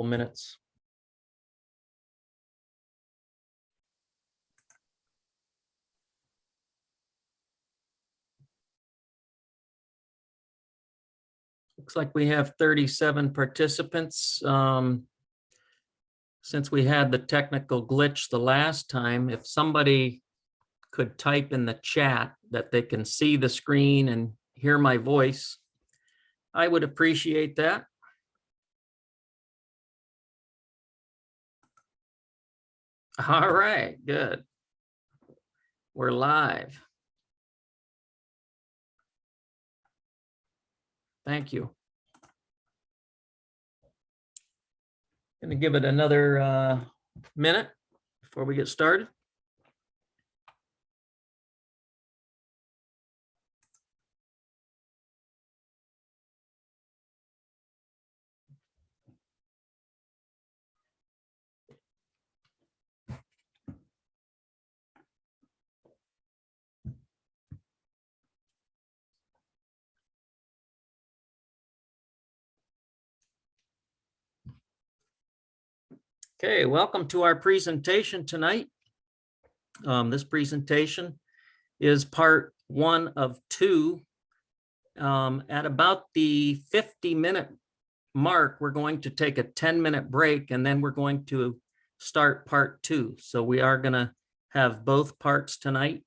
Minutes. Looks like we have 37 participants. Since we had the technical glitch the last time, if somebody could type in the chat that they can see the screen and hear my voice, I would appreciate that. All right, good. We're live. Thank you. Going to give it another minute before we get started. Okay, welcome to our presentation tonight. This presentation is part one of two. At about the 50-minute mark, we're going to take a 10-minute break, and then we're going to start part two. So we are going to have both parts tonight.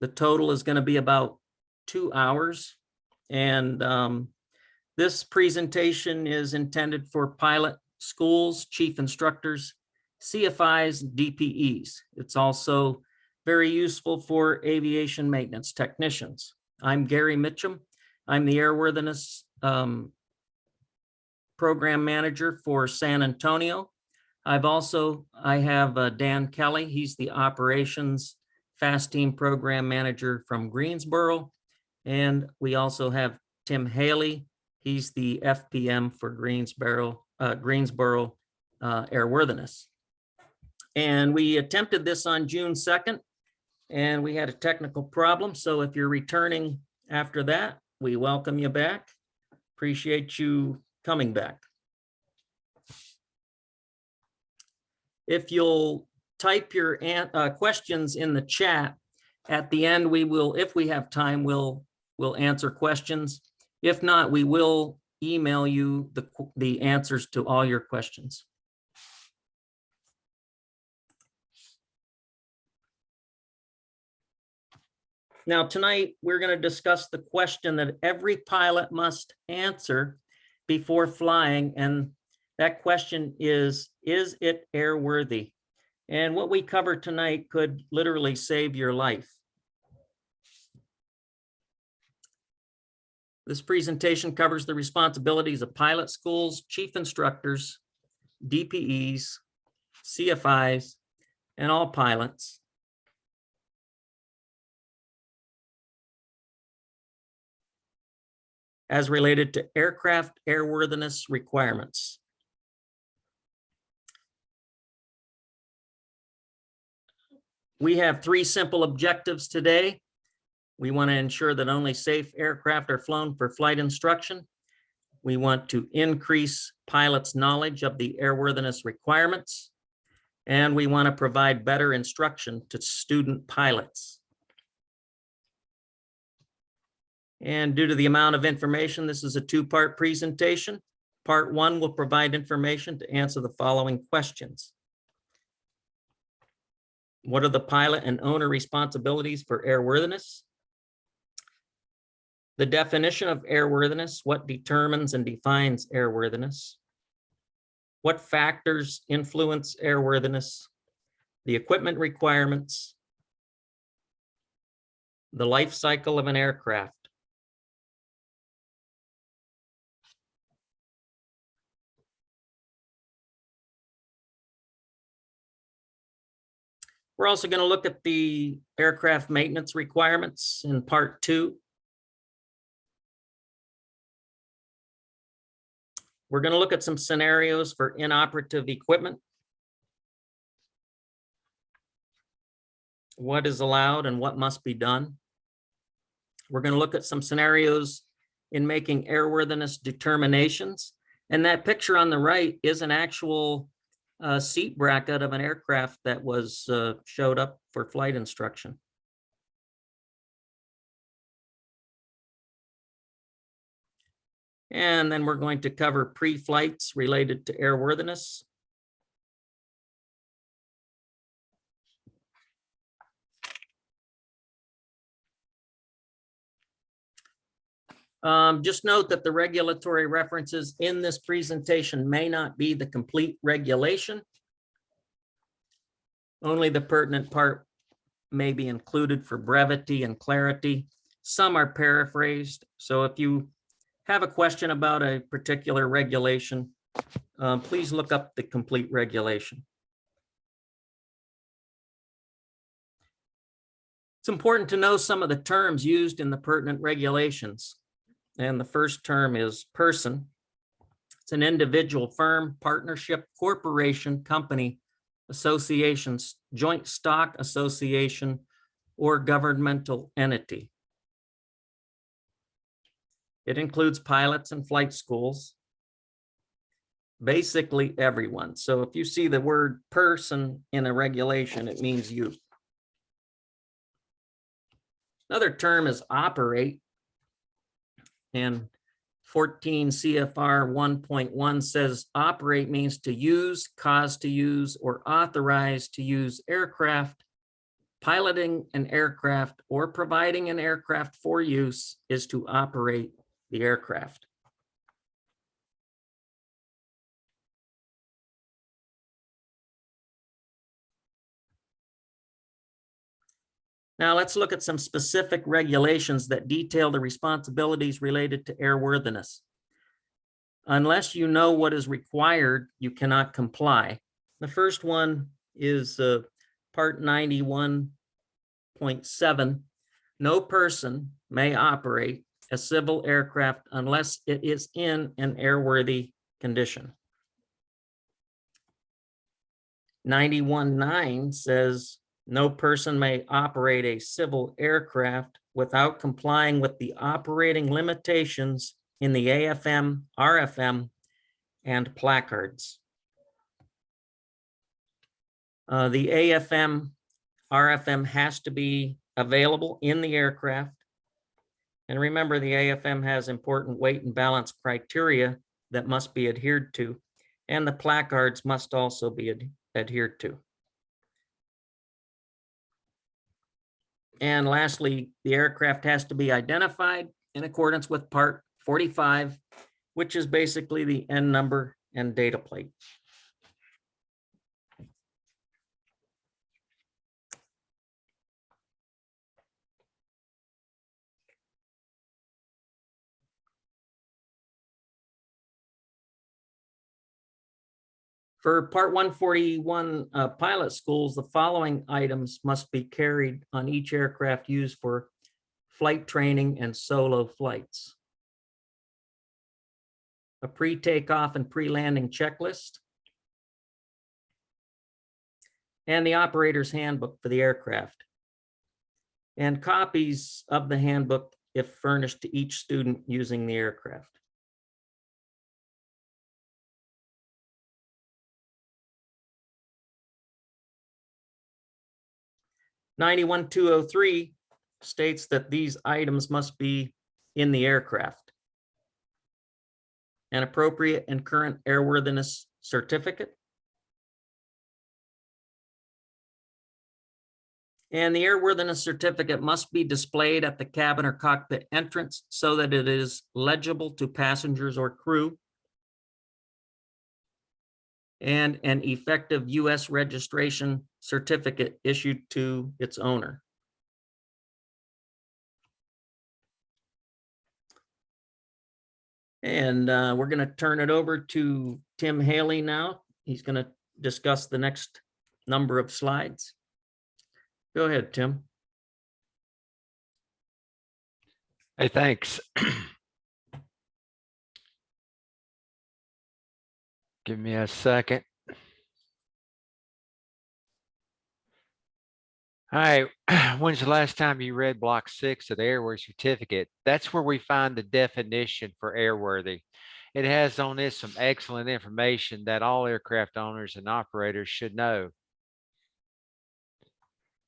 The total is going to be about 2 hours. And this presentation is intended for pilot schools, chief instructors, CFIs, DPEs. It's also very useful for aviation maintenance technicians. I'm Gary Mitchum. I'm the Airworthiness Program Manager for San Antonio. I have Dan Kelly. He's the Operations Fast Team Program Manager from Greensboro. And we also have Tim Haley. He's the FPM for Greensboro Airworthiness. And we attempted this on June 2nd, and we had a technical problem. So if you're returning after that, we welcome you back. Appreciate you coming back. If you'll type your questions in the chat, at the end we will, if we have time, we'll answer questions. If not, we will email you the answers to all your questions. Now, tonight, we're going to discuss the question that every pilot must answer before flying. And that question is it airworthy? And what we cover tonight could literally save your life. This presentation covers the responsibilities of pilot schools, chief instructors, DPEs, CFIs, and all pilots. As related to aircraft airworthiness requirements. We have three simple objectives today. We want to ensure that only safe aircraft are flown for flight instruction. We want to increase pilots' knowledge of the airworthiness requirements. And we want to provide better instruction to student pilots. And due to the amount of information, this is a two-part presentation. Part one will provide information to answer the following questions. What are the pilot and owner responsibilities for airworthiness? The definition of airworthiness, what determines and defines airworthiness? What factors influence airworthiness? The equipment requirements? The life cycle of an aircraft? We're also going to look at the aircraft maintenance requirements in part two. We're going to look at some scenarios for inoperative equipment. What is allowed and what must be done. We're going to look at some scenarios in making airworthiness determinations. And that picture on the right is an actual seat bracket of an aircraft that was showed up for flight instruction. And then we're going to cover pre-flights related to airworthiness. Just note that the regulatory references in this presentation may not be the complete regulation. Only the pertinent part may be included for brevity and clarity. Some are paraphrased. So if you have a question about a particular regulation, please look up the complete regulation. It's important to know some of the terms used in the pertinent regulations. And the first term is person. It's an individual, firm, partnership, corporation, company, associations, joint stock association, or governmental entity. It includes pilots and flight schools, basically everyone. So if you see the word person in a regulation, it means you. Another term is operate. And 14 CFR 1.1 says operate means to use, cause to use, or authorize to use aircraft. Piloting an aircraft or providing an aircraft for use is to operate the aircraft. Now let's look at some specific regulations that detail the responsibilities related to airworthiness. Unless you know what is required, you cannot comply. The first one is Part 91.7. No person may operate a civil aircraft unless it is in an airworthy condition. 91.9 says no person may operate a civil aircraft without complying with the operating limitations in the AFM, RFM, and placards. The AFM, RFM has to be available in the aircraft. And remember, the AFM has important weight and balance criteria that must be adhered to, and the placards must also be adhered to. And lastly, the aircraft has to be identified in accordance with Part 45, which is basically the N number and data plate. For Part 141 pilot schools, the following items must be carried on each aircraft used for flight training and solo flights. A pre-takeoff and pre-landing checklist, and the operator's handbook for the aircraft, and copies of the handbook if furnished to each student using the aircraft. (91.203) states that these items must be in the aircraft. An appropriate and current airworthiness certificate. And the airworthiness certificate must be displayed at the cabin or cockpit entrance so that it is legible to passengers or crew. And an effective U.S. registration certificate issued to its owner. And we're going to turn it over to Tim Haley now. He's going to discuss the next number of slides. Go ahead, Tim. Hey, thanks. Give me a second. All right, when's the last time you read block 6 of the airworthy certificate? That's where we find the definition for airworthy. It has on it some excellent information that all aircraft owners and operators should know.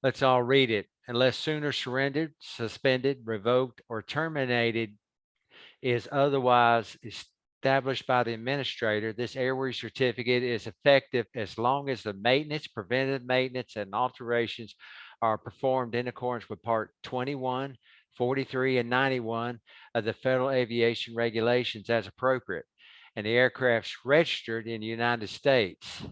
Let's all read it. Unless sooner surrendered, suspended, revoked, or terminated is otherwise established by the administrator, this airworthy certificate is effective as long as the maintenance, preventive maintenance, and alterations are performed in accordance with Part 21, 43, and 91 of the Federal Aviation Regulations as appropriate, and the aircraft's registered in the United States.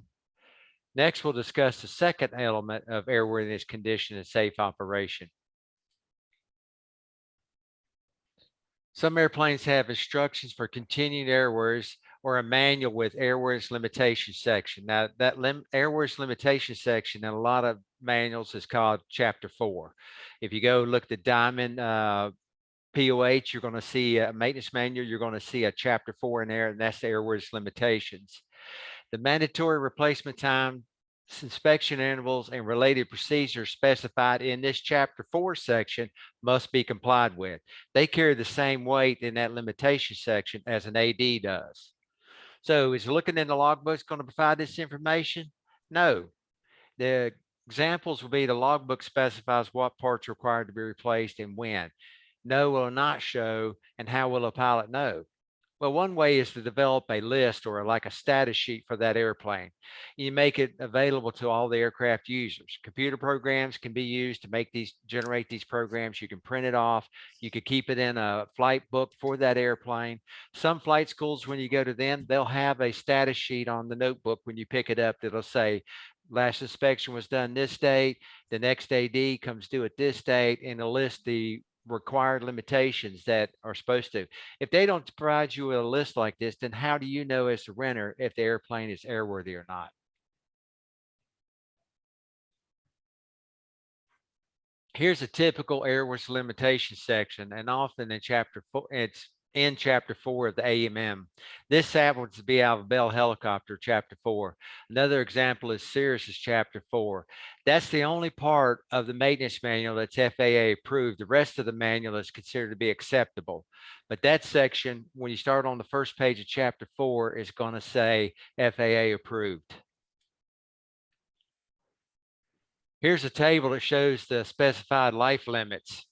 Next, we'll discuss the second element of airworthiness condition and safe operation. Some airplanes have instructions for continued airworthiness or a manual with airworthiness limitation section. Now, that airworthiness limitation section in a lot of manuals is called Chapter 4. If you go look at the Diamond POH, you're going to see a maintenance manual. You're going to see a Chapter 4 in there, and that's the airworthiness limitations. The mandatory replacement time, inspection intervals, and related procedures specified in this Chapter 4 section must be complied with. They carry the same weight in that limitation section as an AD does. So is looking in the logbook going to provide this information? No. The examples will be the logbook specifies what parts are required to be replaced and when. No will not show, and how will a pilot know? Well, one way is to develop a list or like a status sheet for that airplane. You make it available to all the aircraft users. Computer programs can be used to generate these programs. You can print it off. You could keep it in a flight book for that airplane. Some flight schools, when you go to them, they'll have a status sheet on the notebook when you pick it up that'll say, last inspection was done this date, the next AD comes due at this date, and it'll list the required limitations that are supposed to. If they don't provide you with a list like this, then how do you know as a renter if the airplane is airworthy or not? Here's a typical airworthiness limitation section, and often in Chapter 4, it's in Chapter 4 of the AMM. This happens to be out of a Bell helicopter, Chapter 4. Another example is Cirrus's Chapter 4. That's the only part of the maintenance manual that's FAA approved. The rest of the manual is considered to be acceptable. But that section, when you start on the first page of Chapter 4, is going to say FAA approved. Here's a table that shows the specified life limits.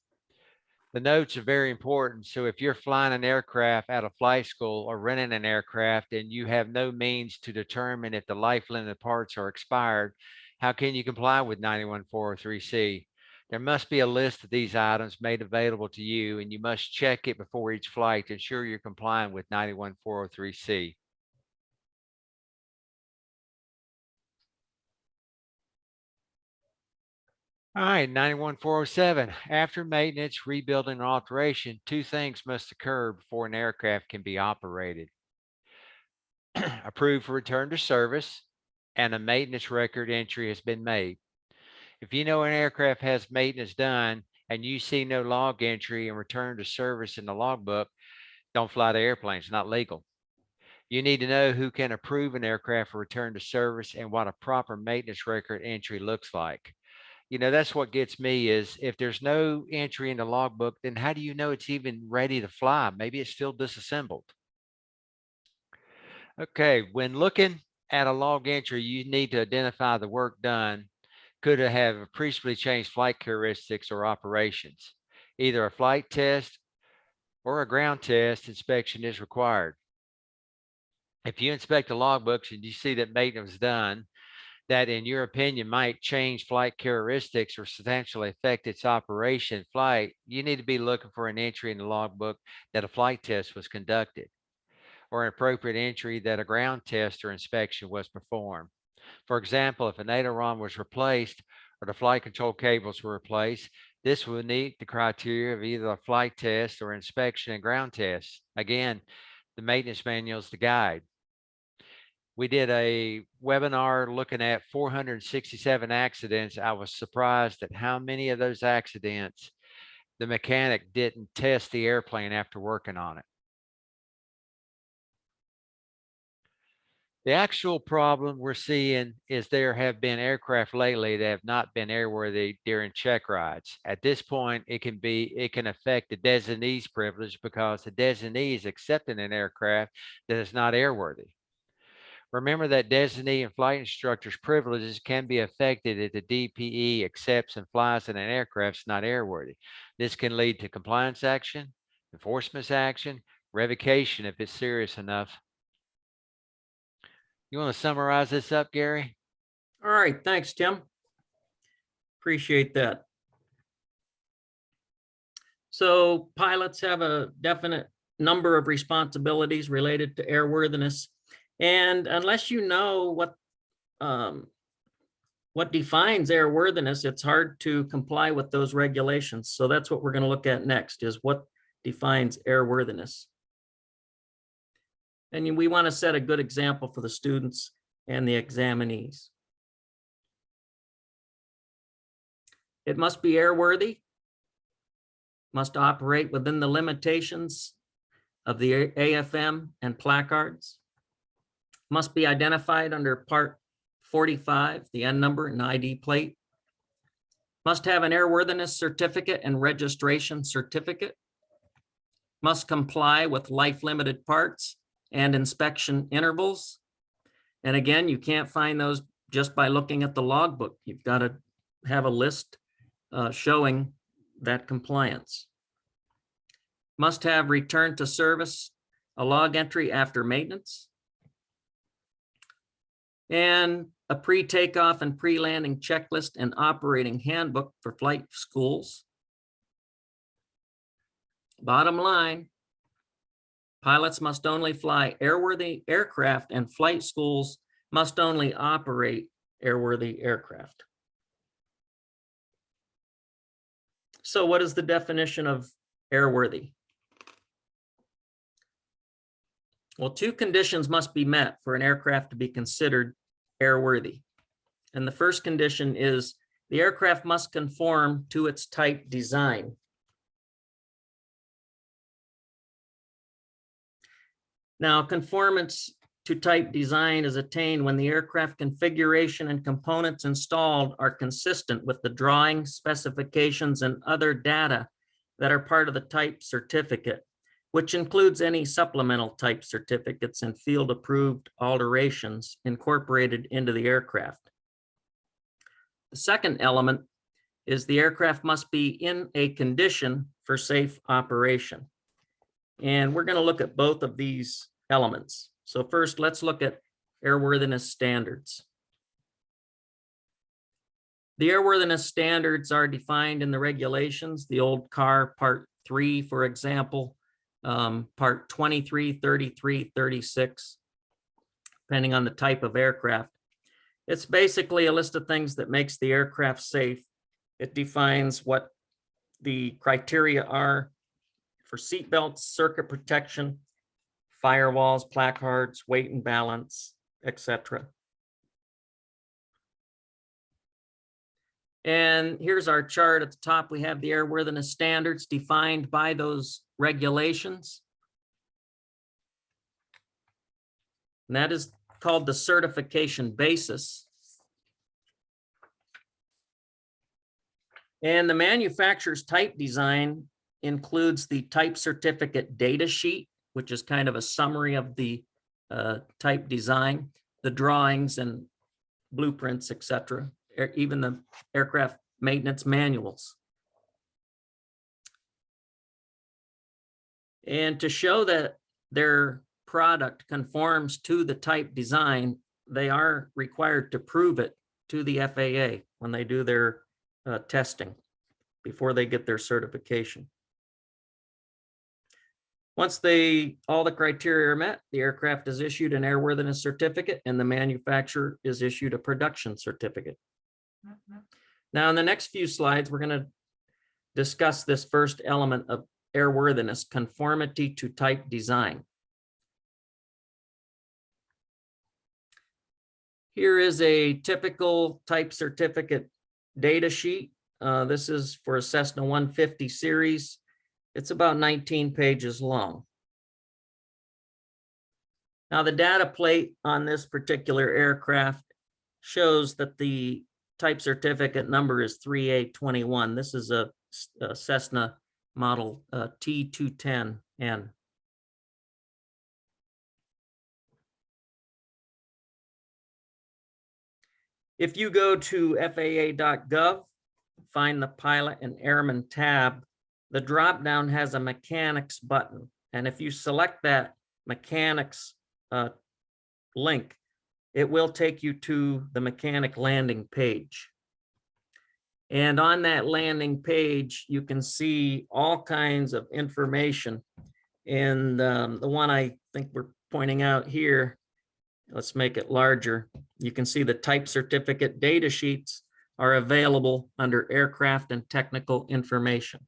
The notes are very important. So if you're flying an aircraft out of flight school or renting an aircraft and you have no means to determine if the life limit parts are expired, how can you comply with 91403C? There must be a list of these items made available to you, and you must check it before each flight to ensure you're complying with 91403C. All right, 91407. After maintenance, rebuilding, or alteration, two things must occur before an aircraft can be operated. Approved for return to service, and a maintenance record entry has been made. If you know an aircraft has maintenance done and you see no log entry and return to service in the logbook, don't fly the airplane. It's not legal. You need to know who can approve an aircraft for return to service and what a proper maintenance record entry looks like. You know, that's what gets me is if there's no entry in the logbook, then how do you know it's even ready to fly? Maybe it's still disassembled. Okay, when looking at a log entry, you need to identify the work done. Could it have appreciably changed flight characteristics or operations? Either a flight test or a ground test inspection is required. If you inspect the logbooks and you see that maintenance was done, that in your opinion might change flight characteristics or substantially affect its operation flight, you need to be looking for an entry in the logbook that a flight test was conducted, or an appropriate entry that a ground test or inspection was performed. For example, if an aileron was replaced or the flight control cables were replaced, this would meet the criteria of either a flight test or inspection and ground test. Again, the maintenance manual is the guide. We did a webinar looking at 467 accidents. I was surprised at how many of those accidents the mechanic didn't test the airplane after working on it. The actual problem we're seeing is there have been aircraft lately that have not been airworthy during check rides. At this point, it can affect the designee's privilege because the designee is accepting an aircraft that is not airworthy. Remember that designee and flight instructor's privileges can be affected if the DPE accepts and flies in an aircraft that's not airworthy. This can lead to compliance action, enforcement action, revocation if it's serious enough. You want to summarize this up, Gary? All right, thanks, Tim. Appreciate that. So pilots have a definite number of responsibilities related to airworthiness. And unless you know what defines airworthiness, it's hard to comply with those regulations. So that's what we're going to look at next, is what defines airworthiness. And we want to set a good example for the students and the examinees. It must be airworthy, must operate within the limitations of the AFM and placards, must be identified under Part 45, the N number and ID plate, must have an airworthiness certificate and registration certificate, must comply with life-limited parts and inspection intervals. And again, you can't find those just by looking at the logbook. You've got to have a list showing that compliance. Must have return to service, a log entry after maintenance, and a pre-takeoff and pre-landing checklist and operating handbook for flight schools. Bottom line, pilots must only fly airworthy aircraft, and flight schools must only operate airworthy aircraft. So what is the definition of airworthy? Well, two conditions must be met for an aircraft to be considered airworthy. And the first condition is the aircraft must conform to its type design. Now, conformance to type design is attained when the aircraft configuration and components installed are consistent with the drawings, specifications, and other data that are part of the type certificate, which includes any supplemental type certificates and field-approved alterations incorporated into the aircraft. The second element is the aircraft must be in a condition for safe operation. And we're going to look at both of these elements. So first, let's look at airworthiness standards. The airworthiness standards are defined in the regulations, the old car Part 3, for example, Part 23, 33, 36, depending on the type of aircraft. It's basically a list of things that makes the aircraft safe. It defines what the criteria are for seat belts, circuit protection, firewalls, placards, weight and balance, etc. And here's our chart. At the top, we have the airworthiness standards defined by those regulations. And that is called the certification basis. And the manufacturer's type design includes the type certificate data sheet, which is kind of a summary of the type design, the drawings and blueprints, etc., even the aircraft maintenance manuals. And to show that their product conforms to the type design, they are required to prove it to the FAA when they do their testing before they get their certification. Once all the criteria are met, the aircraft is issued an airworthiness certificate and the manufacturer is issued a production certificate. Now, in the next few slides, we're going to discuss this first element of airworthiness, conformity to type design. Here is a typical type certificate data sheet. This is for a Cessna 150 series. It's about 19 pages long. Now, the data plate on this particular aircraft shows that the type certificate number is 3A21. This is a Cessna model T210N. If you go to FAA.gov, find the pilot and airman tab, the drop-down has a mechanics button. And if you select that mechanics link, it will take you to the mechanic landing page. And on that landing page, you can see all kinds of information. And the one I think we're pointing out here, let's make it larger. You can see the type certificate data sheets are available under aircraft and technical information.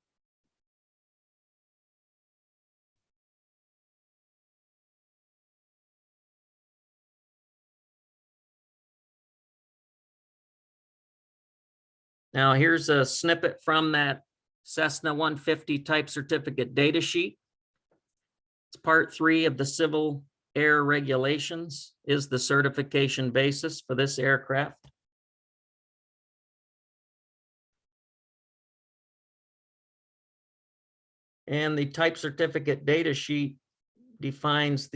Now here's a snippet from that Cessna 150 type certificate data sheet. It's part 3 of the Civil Air Regulations is the certification basis for this aircraft. And the type certificate data sheet defines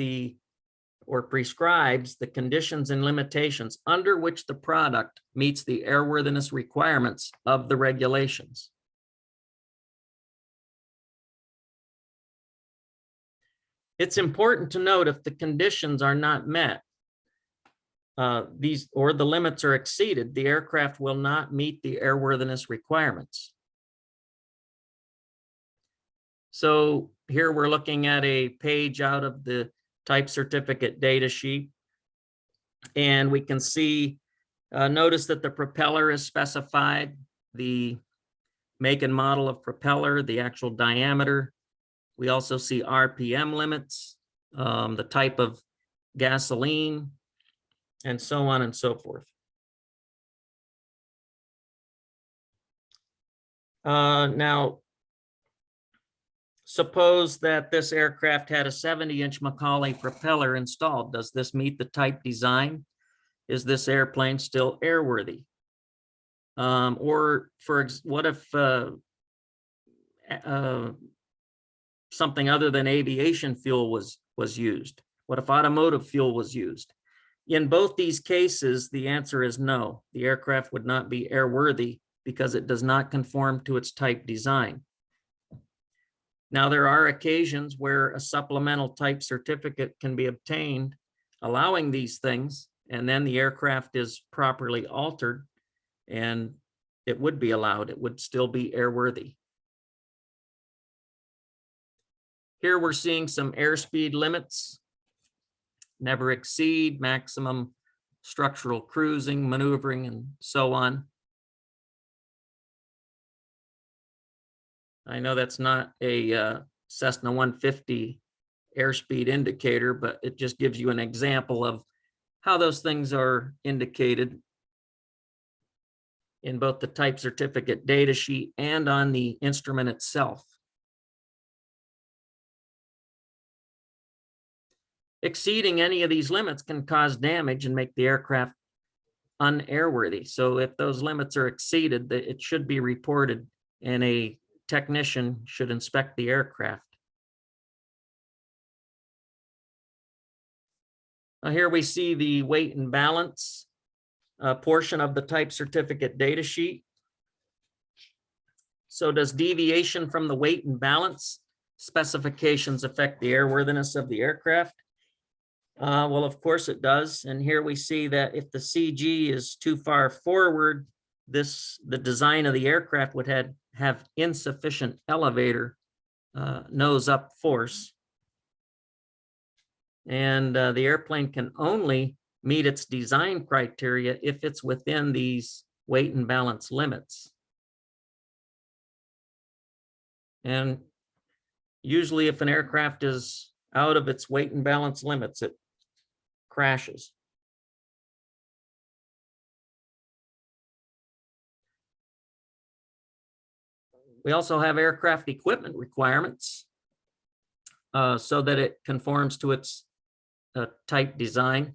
or prescribes the conditions and limitations under which the product meets the airworthiness requirements of the regulations. It's important to note if the conditions are not met, or the limits are exceeded, the aircraft will not meet the airworthiness requirements. So here we're looking at a page out of the type certificate data sheet, and we can see, notice that the propeller is specified, the make and model of propeller, the actual diameter. We also see RPM limits, the type of gasoline, and so on and so forth. Now, suppose that this aircraft had a 70-inch Macaulay propeller installed. Does this meet the type design? Is this airplane still airworthy? Or what if something other than aviation fuel was used? What if automotive fuel was used? In both these cases, the answer is no. The aircraft would not be airworthy because it does not conform to its type design. Now, there are occasions where a supplemental type certificate can be obtained allowing these things, and then the aircraft is properly altered and it would be allowed. It would still be airworthy. Here we're seeing some airspeed limits: never exceed, maximum structural cruising, maneuvering, and so on. I know that's not a Cessna 150 airspeed indicator, but it just gives you an example of how those things are indicated in both the type certificate data sheet and on the instrument itself. Exceeding any of these limits can cause damage and make the aircraft unairworthy. So if those limits are exceeded, it should be reported and a technician should inspect the aircraft. Here we see the weight and balance portion of the type certificate data sheet. So does deviation from the weight and balance specifications affect the airworthiness of the aircraft? Well, of course it does. And here we see that if the CG is too far forward, the design of the aircraft would have insufficient elevator nose up force. And the airplane can only meet its design criteria if it's within these weight and balance limits. And usually if an aircraft is out of its weight and balance limits, it crashes. We also have aircraft equipment requirements so that it conforms to its type design.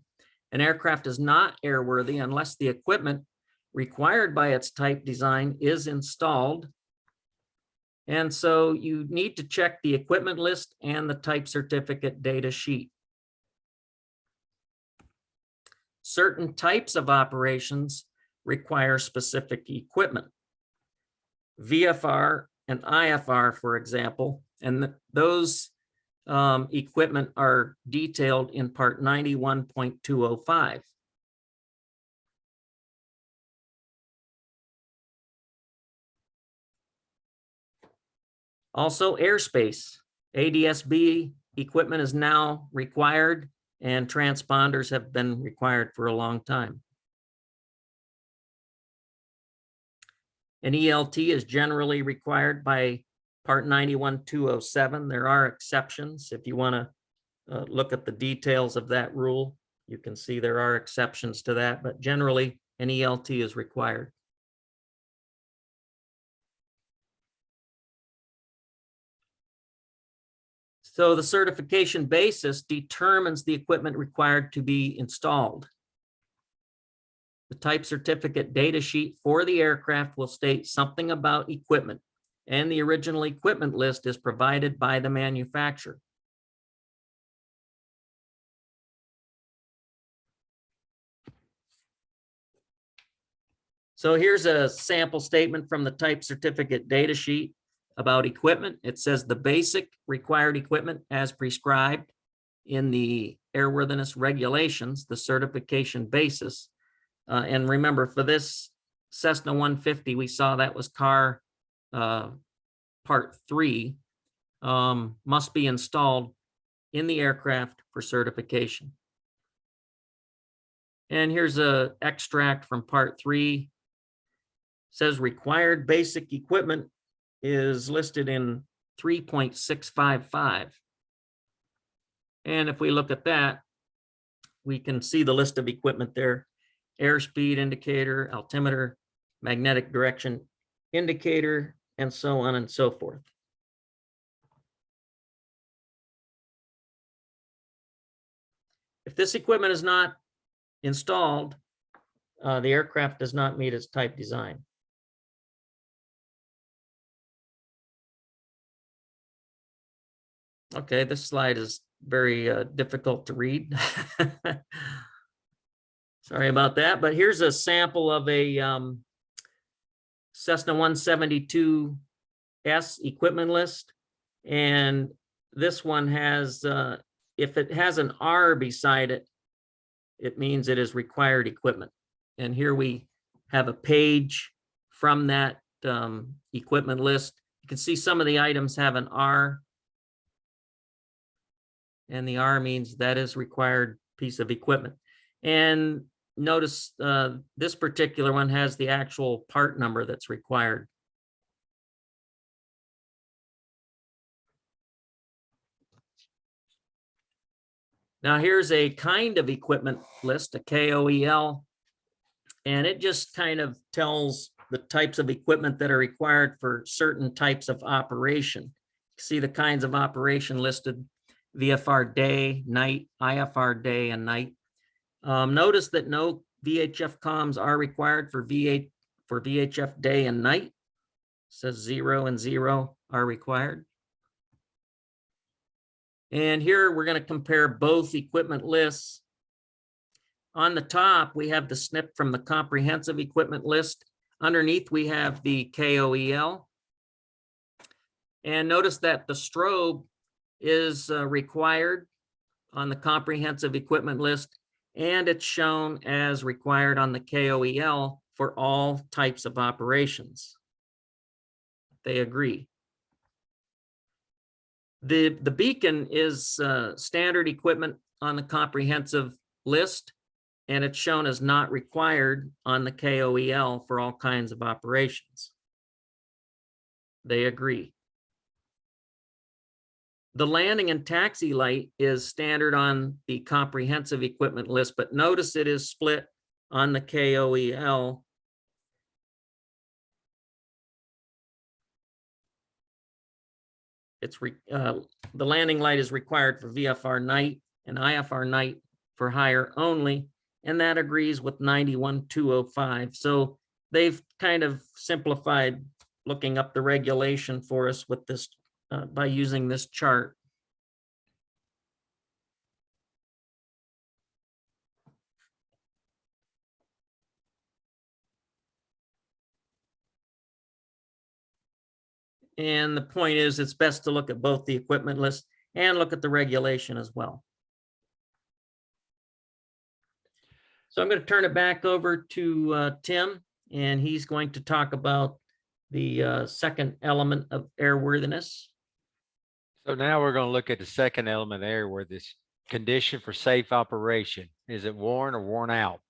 An aircraft is not airworthy unless the equipment required by its type design is installed. And so you need to check the equipment list and the type certificate data sheet. Certain types of operations require specific equipment. VFR and IFR, for example, and those equipment are detailed in part 91.205. Also, airspace. ADS-B equipment is now required, and transponders have been required for a long time. An ELT is generally required by part 91.207. There are exceptions. If you want to look at the details of that rule, you can see there are exceptions to that, but generally an ELT is required. So the certification basis determines the equipment required to be installed. The type certificate data sheet for the aircraft will state something about equipment, and the original equipment list is provided by the manufacturer. So here's a sample statement from the type certificate data sheet about equipment. It says the basic required equipment as prescribed in the airworthiness regulations, the certification basis. And remember, for this Cessna 150, we saw that was car part 3, must be installed in the aircraft for certification. And here's an extract from part 3. It says required basic equipment is listed in 3.655. And if we look at that, we can see the list of equipment there: airspeed indicator, altimeter, magnetic direction indicator, and so on and so forth. If this equipment is not installed, the aircraft does not meet its type design. Okay, this slide is very difficult to read. Sorry about that, but here's a sample of a Cessna 172S equipment list. And this one has, if it has an R beside it, it means it is required equipment. And here we have a page from that equipment list. You can see some of the items have an R, and the R means that is required piece of equipment. And notice this particular one has the actual part number that's required. Now here's a kind of equipment list, a KOEL, and it just kind of tells the types of equipment that are required for certain types of operation. See the kinds of operation listed: VFR day, night, IFR day, and night. Notice that no VHF comms are required for VHF day and night. It says 0 and 0 are required. And here we're going to compare both equipment lists. On the top, we have the SNP from the comprehensive equipment list. Underneath, we have the KOEL. And notice that the strobe is required on the comprehensive equipment list, and it's shown as required on the KOEL for all types of operations. They agree. The beacon is standard equipment on the comprehensive list, and it's shown as not required on the KOEL for all kinds of operations. They agree. The landing and taxi light is standard on the comprehensive equipment list, but notice it is split on the KOEL. The landing light is required for VFR night and IFR night for hire only, and that agrees with 91.205. So they've kind of simplified looking up the regulation for us with this by using this chart. And the point is, it's best to look at both the equipment list and look at the regulation as well. So I'm going to turn it back over to Tim, and he's going to talk about the second element of airworthiness. So now we're going to look at the second element of airworthiness, condition for safe operation. Is it worn or worn out?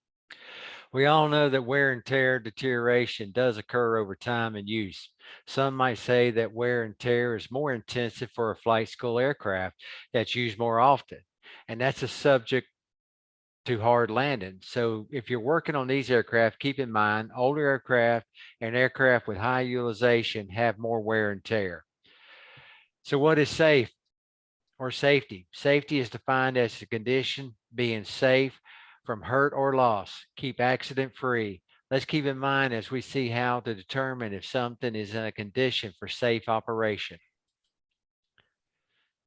We all know that wear and tear deterioration does occur over time and use. Some might say that wear and tear is more intensive for a flight school aircraft that's used more often. And that's a subject to hard landing. So if you're working on these aircraft, keep in mind older aircraft and aircraft with high utilization have more wear and tear. So what is safe or safety? Safety is defined as the condition being safe from hurt or loss. Keep accident free. Let's keep in mind as we see how to determine if something is in a condition for safe operation.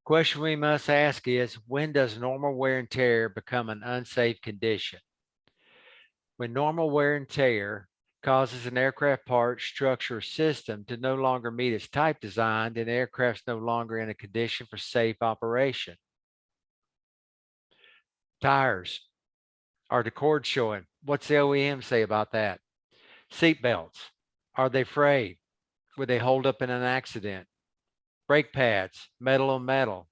Question we must ask is, when does normal wear and tear become an unsafe condition? When normal wear and tear causes an aircraft part, structure, or system to no longer meet its type design, then the aircraft's no longer in a condition for safe operation. Tires. Are the cords showing? What's the OEM say about that? Seat belts. Are they frayed? Would they hold up in an accident? Brake pads, metal on metal.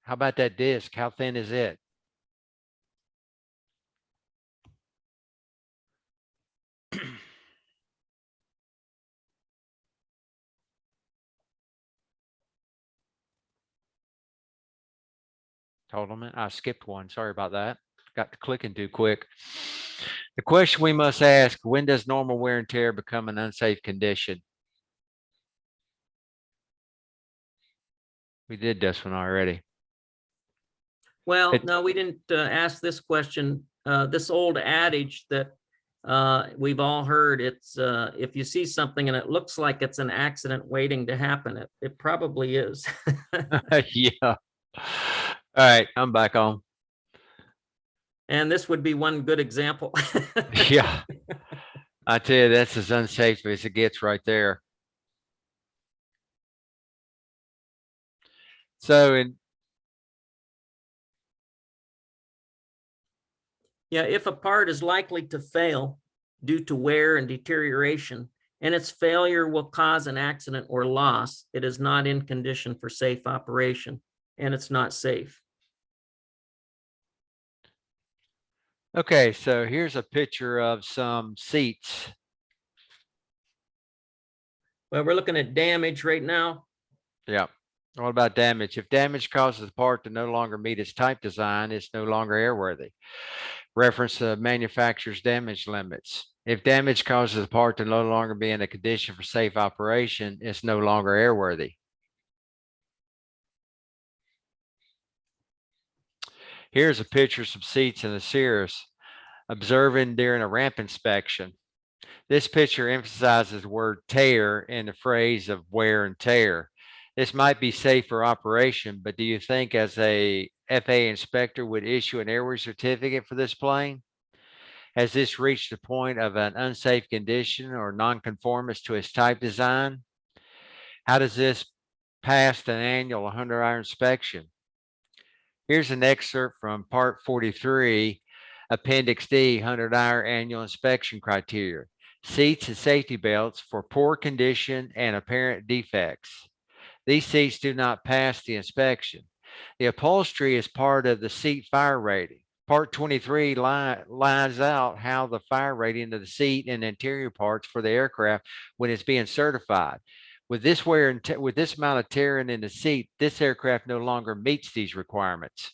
How about that disc? How thin is it? Hold on a minute. I skipped one. Sorry about that. Got to clicking too quick. The question we must ask, when does normal wear and tear become an unsafe condition? We did this one already. Well, no, we didn't ask this question. This old adage that we've all heard, it's if you see something and it looks like it's an accident waiting to happen, it probably is. Yeah. All right, I'm back on. And this would be one good example. Yeah. I tell you, that's as unsafe as it gets right there. So, Yeah, if a part is likely to fail due to wear and deterioration, and its failure will cause an accident or loss, it is not in condition for safe operation, and it's not safe. okay, so here's a picture of some seats. Well, we're looking at damage right now. Yeah. What about damage? If damage causes the part to no longer meet its type design, it's no longer airworthy. Reference the manufacturer's damage limits. If damage causes the part to no longer be in a condition for safe operation, it's no longer airworthy. Here's a picture of some seats in the Cirrus observing during a ramp inspection. This picture emphasizes the word tear in the phrase of wear and tear. This might be safe for operation, but do you think as a FAA inspector would issue an airworthy certificate for this plane? Has this reached the point of an unsafe condition or nonconformist to its type design? How does this pass an annual 100-hour inspection? Here's an excerpt from Part 43, Appendix D, 100-hour annual inspection criteria. Seats and safety belts for poor condition and apparent defects. These seats do not pass the inspection. The upholstery is part of the seat fire rating. Part 23 lines out how the fire rating of the seat and interior parts for the aircraft when it's being certified. With this wear and with this amount of tearing in the seat, this aircraft no longer meets these requirements.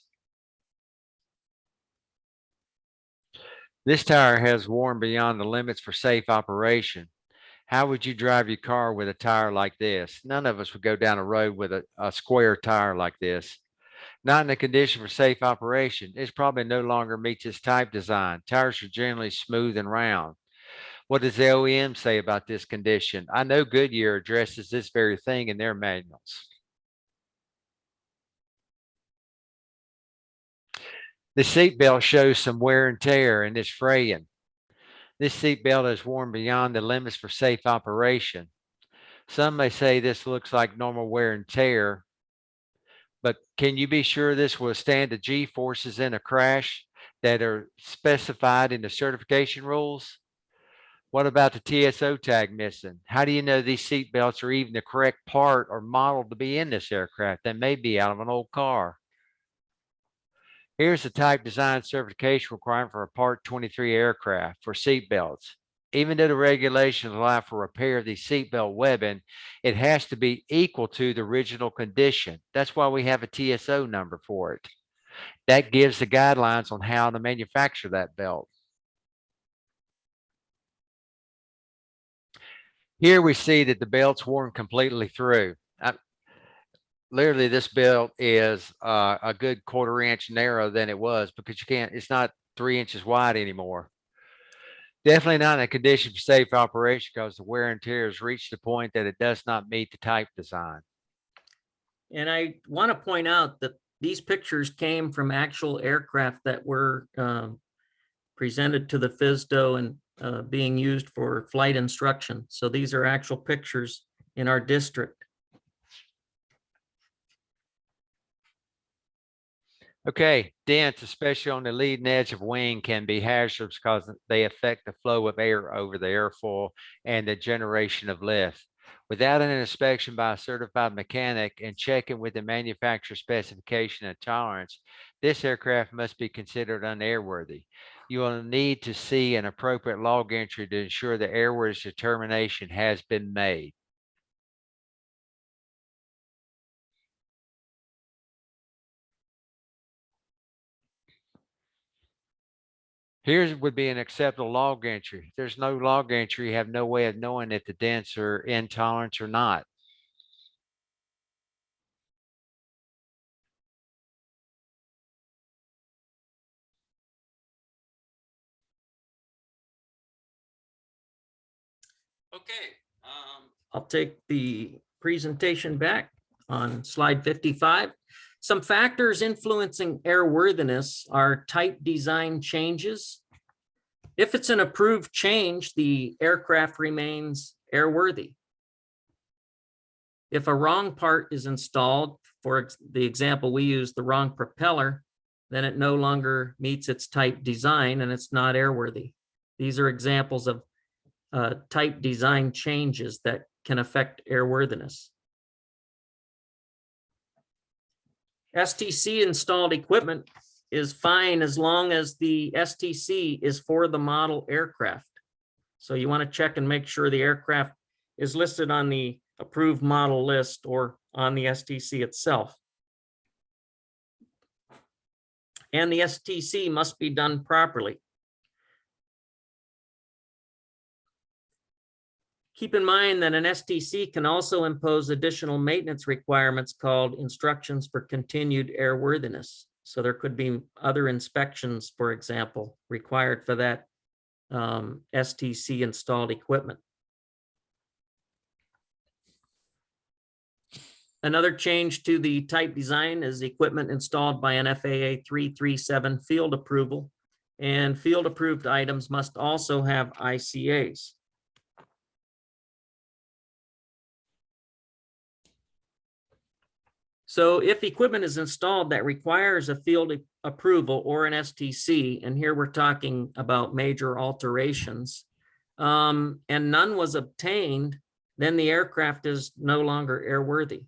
This tire has worn beyond the limits for safe operation. How would you drive your car with a tire like this? None of us would go down a road with a square tire like this. Not in a condition for safe operation. It probably no longer meets its type design. Tires are generally smooth and round. What does the OEM say about this condition? I know Goodyear addresses this very thing in their manuals. The seat belt shows some wear and tear and is fraying. This seat belt is worn beyond the limits for safe operation. Some may say this looks like normal wear and tear, but can you be sure this will stand the G forces in a crash that are specified in the certification rules? What about the TSO tag missing? How do you know these seat belts are even the correct part or model to be in this aircraft? They may be out of an old car. Here's the type design certification requirement for a Part 23 aircraft for seat belts. Even though the regulations allow for repair of the seatbelt webbing, it has to be equal to the original condition. That's why we have a TSO number for it. That gives the guidelines on how to manufacture that belt. Here we see that the belt's worn completely through. Literally, this belt is a good 1/4 inch narrow than it was, because it's not 3 inches wide anymore. Definitely not in a condition for safe operation, because the wear and tear has reached the point that it does not meet the type design. And I want to point out that these pictures came from actual aircraft that were presented to the FSDO and being used for flight instruction. So these are actual pictures in our district. Okay, dents, especially on the leading edge of wing, can be hazardous because they affect the flow of air over the airfoil and the generation of lift. Without an inspection by a certified mechanic and checking with the manufacturer specification and tolerance, this aircraft must be considered unairworthy. You will need to see an appropriate log entry to ensure the airworthiness determination has been made. Here would be an acceptable log entry. If there's no log entry, you have no way of knowing if the dents are in tolerance or not. Okay, I'll take the presentation back on slide 55. Some factors influencing airworthiness are type design changes. If it's an approved change, the aircraft remains airworthy. If a wrong part is installed, for the example we use, the wrong propeller, then it no longer meets its type design and it's not airworthy. These are examples of type design changes that can affect airworthiness. STC installed equipment is fine as long as the STC is for the model aircraft. So you want to check and make sure the aircraft is listed on the approved model list or on the STC itself. And the STC must be done properly. Keep in mind that an STC can also impose additional maintenance requirements called instructions for continued airworthiness. So there could be other inspections, for example, required for that STC installed equipment. Another change to the type design is equipment installed by an FAA 337 field approval, and field approved items must also have ICAs. So if equipment is installed that requires a field approval or an STC, and here we're talking about major alterations, and none was obtained, then the aircraft is no longer airworthy.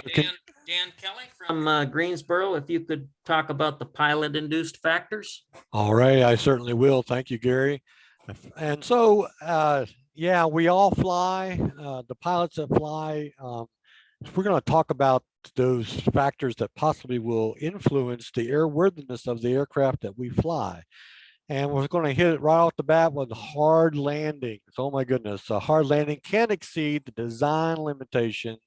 Okay, Dan Kelly from Greensboro, if you could talk about the pilot-induced factors. All right, I certainly will. Thank you, Gary. And so, yeah, we all fly. The pilots that fly, we're going to talk about those factors that possibly will influence the airworthiness of the aircraft that we fly. And we're going to hit it right off the bat with hard landings. Oh my goodness, a hard landing can exceed the design limitation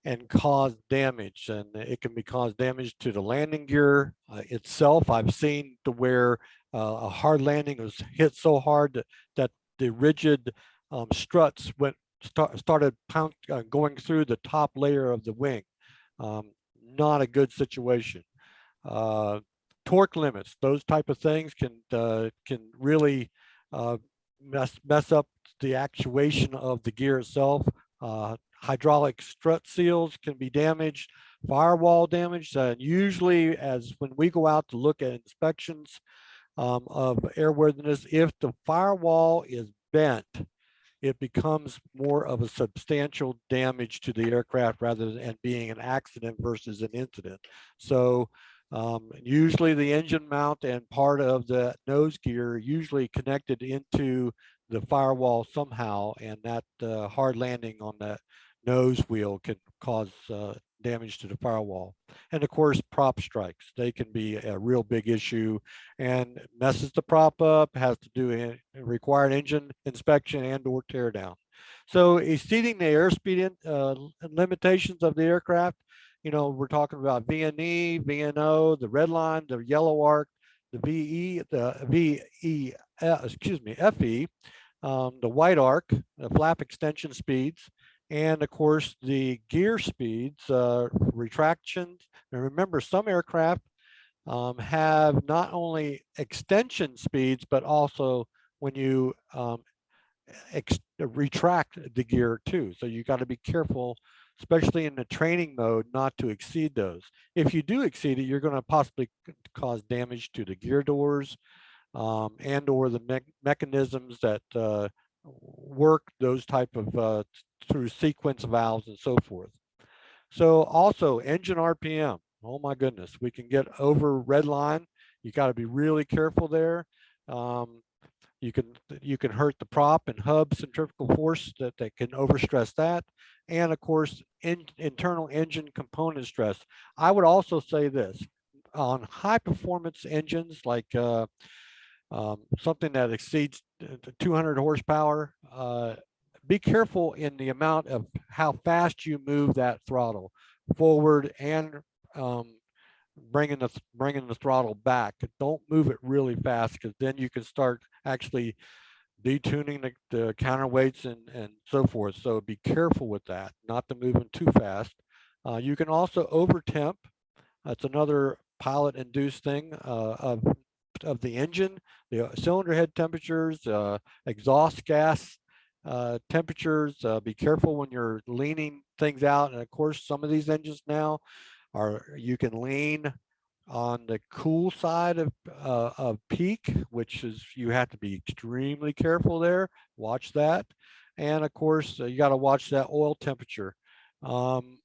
and cause damage. And it can be cause damage to the landing gear itself. I've seen to where a hard landing was hit so hard that the rigid struts started going through the top layer of the wing. Not a good situation. Torque limits, those type of things can really mess up the actuation of the gear itself. Hydraulic strut seals can be damaged, firewall damage. Usually, as when we go out to look at inspections of airworthiness, if the firewall is bent, it becomes more of a substantial damage to the aircraft rather than being an accident versus an incident. So usually the engine mount and part of the nose gear usually connected into the firewall somehow, and that hard landing on that nose wheel can cause damage to the firewall. And of course, prop strikes, they can be a real big issue and messes the prop up, has to do required engine inspection and or tear down. So exceeding the airspeed limitations of the aircraft, you know, we're talking about VNE, VNO, the red line, the yellow arc, the VE, FE, the white arc, the flap extension speeds, and of course the gear speeds, retractions. And remember, some aircraft have not only extension speeds, but also when you retract the gear too. So you got to be careful, especially in the training mode, not to exceed those. If you do exceed it, you're going to possibly cause damage to the gear doors and or the mechanisms that work those type of through sequence valves and so forth. So also engine RPM. Oh my goodness, we can get over red line. You got to be really careful there. You can hurt the prop and hub centrifugal force that can overstress that, and of course internal engine component stress. I would also say this on high performance engines like something that exceeds 200 horsepower. Be careful in the amount of how fast you move that throttle forward and bringing the throttle back. Don't move it really fast, because then you can start actually detuning the counterweights and so forth. So be careful with that, not to move them too fast. You can also over temp. That's another pilot induced thing of the engine, the cylinder head temperatures, exhaust gas temperatures. Be careful when you're leaning things out. And of course, some of these engines now you can lean on the cool side of peak, which is, you have to be extremely careful there. Watch that. And of course, you got to watch that oil temperature. When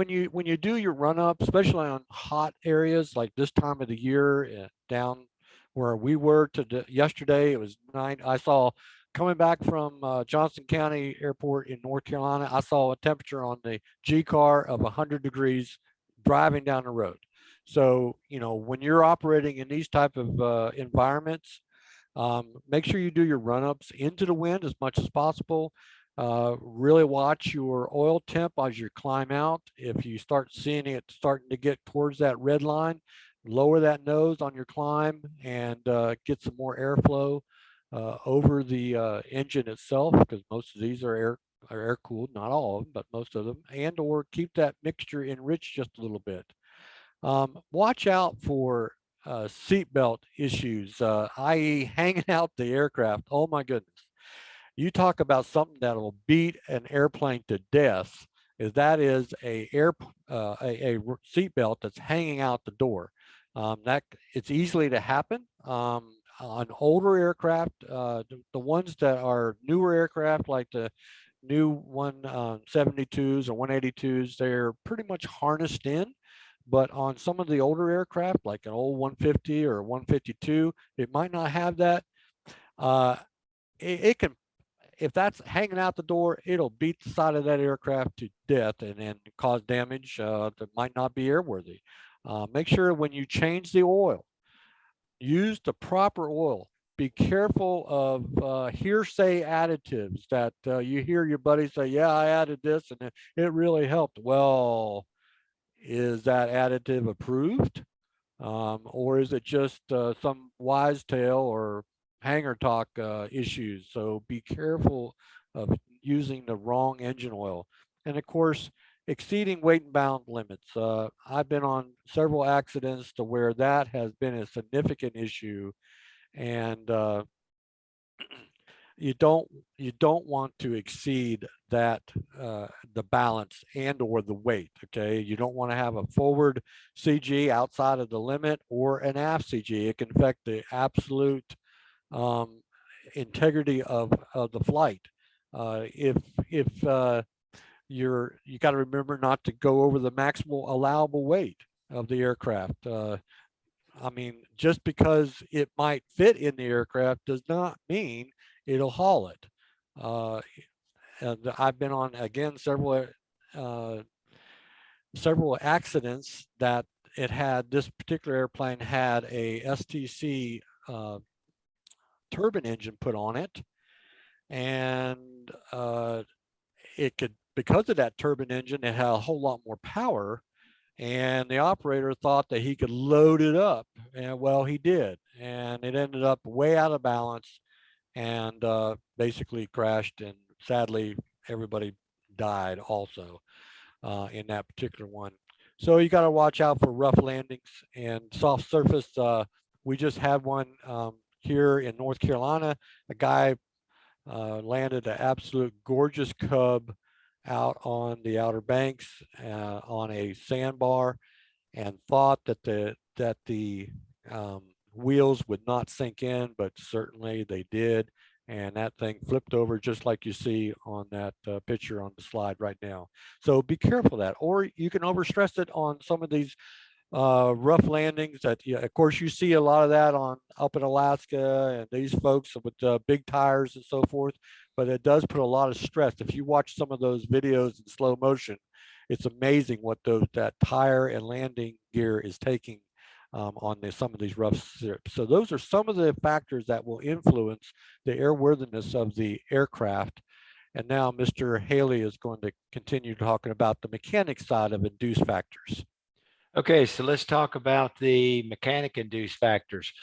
you do your run up, especially on hot areas like this time of the year, down where we were yesterday, it was 9. I saw coming back from Johnson County Airport in North Carolina, I saw a temperature on the G car of 100 degrees driving down the road. So, you know, when you're operating in these type of environments, make sure you do your run-ups into the wind as much as possible. Really watch your oil temp as you climb out. If you start seeing it starting to get towards that red line, lower that nose on your climb and get some more airflow over the engine itself, because most of these are air cooled, not all of them, but most of them, and or keep that mixture enriched just a little bit. Watch out for seatbelt issues, i.e. hanging out the aircraft. Oh my goodness. You talk about something that will beat an airplane to death, that is a seatbelt that's hanging out the door. That it's easily to happen on older aircraft. The ones that are newer aircraft, like the new 172s or 182s, they're pretty much harnessed in. But on some of the older aircraft, like an old 150 or 152, it might not have that. It can, if that's hanging out the door, it'll beat the side of that aircraft to death and cause damage that might not be airworthy. Make sure when you change the oil, use the proper oil. Be careful of hearsay additives that you hear your buddy say, yeah, I added this and it really helped. Well, is that additive approved? Or is it just some wise tale or hanger talk issues? So be careful of using the wrong engine oil. And of course, exceeding weight and balance limits. I've been on several accidents to where that has been a significant issue, and you don't want to exceed that the balance and or the weight. Okay, you don't want to have a forward CG outside of the limit or an aft CG. It can affect the absolute integrity of the flight. If you got to remember not to go over the maximal allowable weight of the aircraft. I mean, just because it might fit in the aircraft does not mean it'll haul it. And I've been on, again, several accidents that this particular airplane had a STC turbine engine put on it. And it could, because of that turbine engine, it had a whole lot more power. And the operator thought that he could load it up, and well, he did, and it ended up way out of balance and basically crashed, and sadly everybody died also in that particular one. So you got to watch out for rough landings and soft surface. We just had one here in North Carolina. A guy landed an absolute gorgeous Cub out on the Outer Banks on a sandbar, and thought that the wheels would not sink in, but certainly they did, and that thing flipped over just like you see on that picture on the slide right now. So be careful of that, or you can overstress it on some of these rough landings that, yeah, of course, you see a lot of that up in Alaska and these folks with big tires and so forth, but it does put a lot of stress. If you watch some of those videos in slow motion, it's amazing what that tire and landing gear is taking on some of these rough strips. So those are some of the factors that will influence the airworthiness of the aircraft. And now Mr. Haley is going to continue talking about the mechanic side of induced factors. Okay, so let's talk about the mechanic induced factors.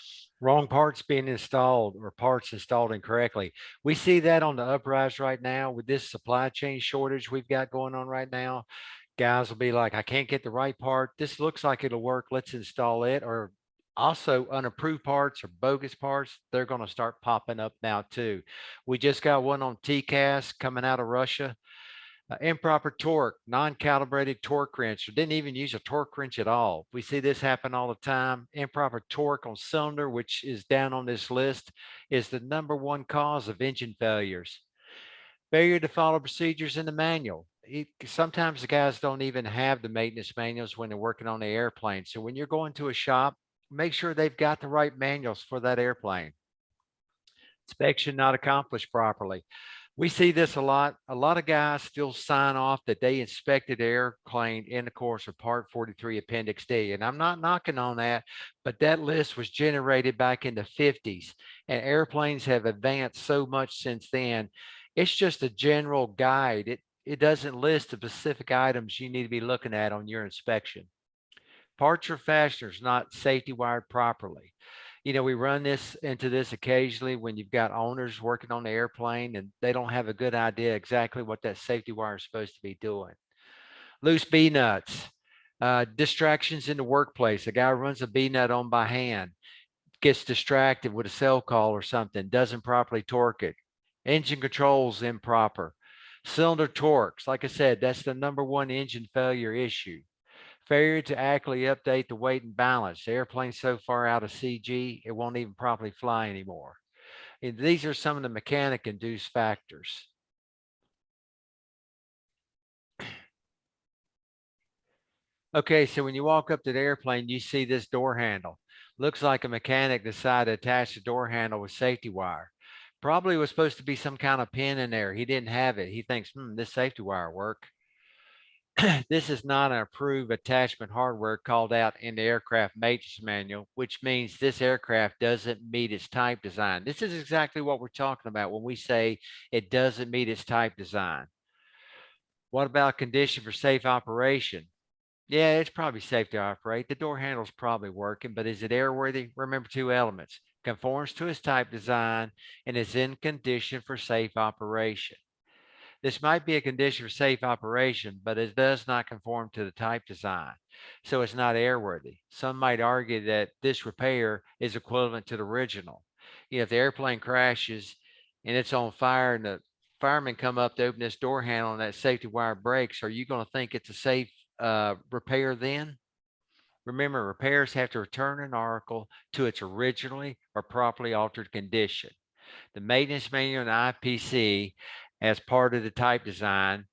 Wrong parts being installed or parts installed incorrectly. We see that on the uprise right now with this supply chain shortage we've got going on right now. Guys will be like, I can't get the right part. This looks like it'll work. Let's install it. Or also unapproved parts or bogus parts, they're going to start popping up now too. We just got one on TCAS coming out of Russia. Improper torque, non-calibrated torque wrench, or didn't even use a torque wrench at all. We see this happen all the time. Improper torque on cylinder, which is down on this list, is the #1 cause of engine failures. Failure to follow procedures in the manual. Sometimes the guys don't even have the maintenance manuals when they're working on the airplane. So when you're going to a shop, make sure they've got the right manuals for that airplane. Inspection not accomplished properly. We see this a lot. A lot of guys still sign off that they inspected airplane in the course of Part 43 Appendix D. And I'm not knocking on that, but that list was generated back in the 50s, and airplanes have advanced so much since then. It's just a general guide. It doesn't list the specific items you need to be looking at on your inspection. Parts or fasteners not safety wired properly. You know, we run into this occasionally when you've got owners working on the airplane and they don't have a good idea exactly what that safety wire is supposed to be doing. Loose B nuts, distractions in the workplace. A guy runs a B nut on by hand, gets distracted with a cell call or something, doesn't properly torque it. Engine controls improper. Cylinder torques, like I said, that's the #1 engine failure issue. Failure to accurately update the weight and balance. The airplane's so far out of CG, it won't even properly fly anymore. And these are some of the mechanic induced factors. Okay, so when you walk up to the airplane, you see this door handle. Looks like a mechanic decided to attach the door handle with safety wire. Probably was supposed to be some kind of pin in there. He didn't have it. He thinks, this safety wire will work. this is not an approved attachment hardware called out in the aircraft maintenance manual, which means this aircraft doesn't meet its type design. This is exactly what we're talking about when we say it doesn't meet its type design. What about condition for safe operation? Yeah, it's probably safe to operate. The door handle's probably working, but is it airworthy? Remember two elements: conforms to its type design and is in condition for safe operation. This might be a condition for safe operation, but it does not conform to the type design, so it's not airworthy. Some might argue that this repair is equivalent to the original. You know, if the airplane crashes and it's on fire and the firemen come up to open this door handle and that safety wire breaks, are you going to think it's a safe repair then? Remember, repairs have to return an article to its originally or properly altered condition. The maintenance manual and IPC, as part of the type design,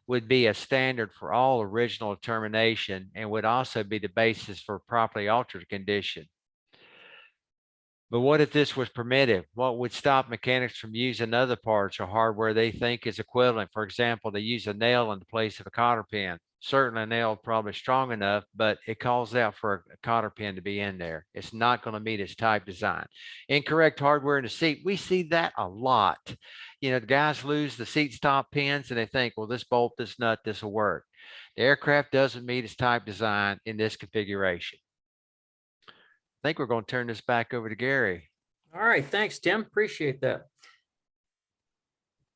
would be a standard for all original determination and would also be the basis for properly altered condition. But what if this was permitted? What would stop mechanics from using other parts or hardware they think is equivalent? For example, they use a nail in the place of a cotter pin. Certainly a nail probably strong enough, but it calls out for a cotter pin to be in there. It's not going to meet its type design. Incorrect hardware in the seat. We see that a lot. You know, the guys lose the seat stop pins and they think, well, this bolt, this nut, this will work. The aircraft doesn't meet its type design in this configuration. I think we're going to turn this back over to Gary. All right, thanks, Tim. Appreciate that.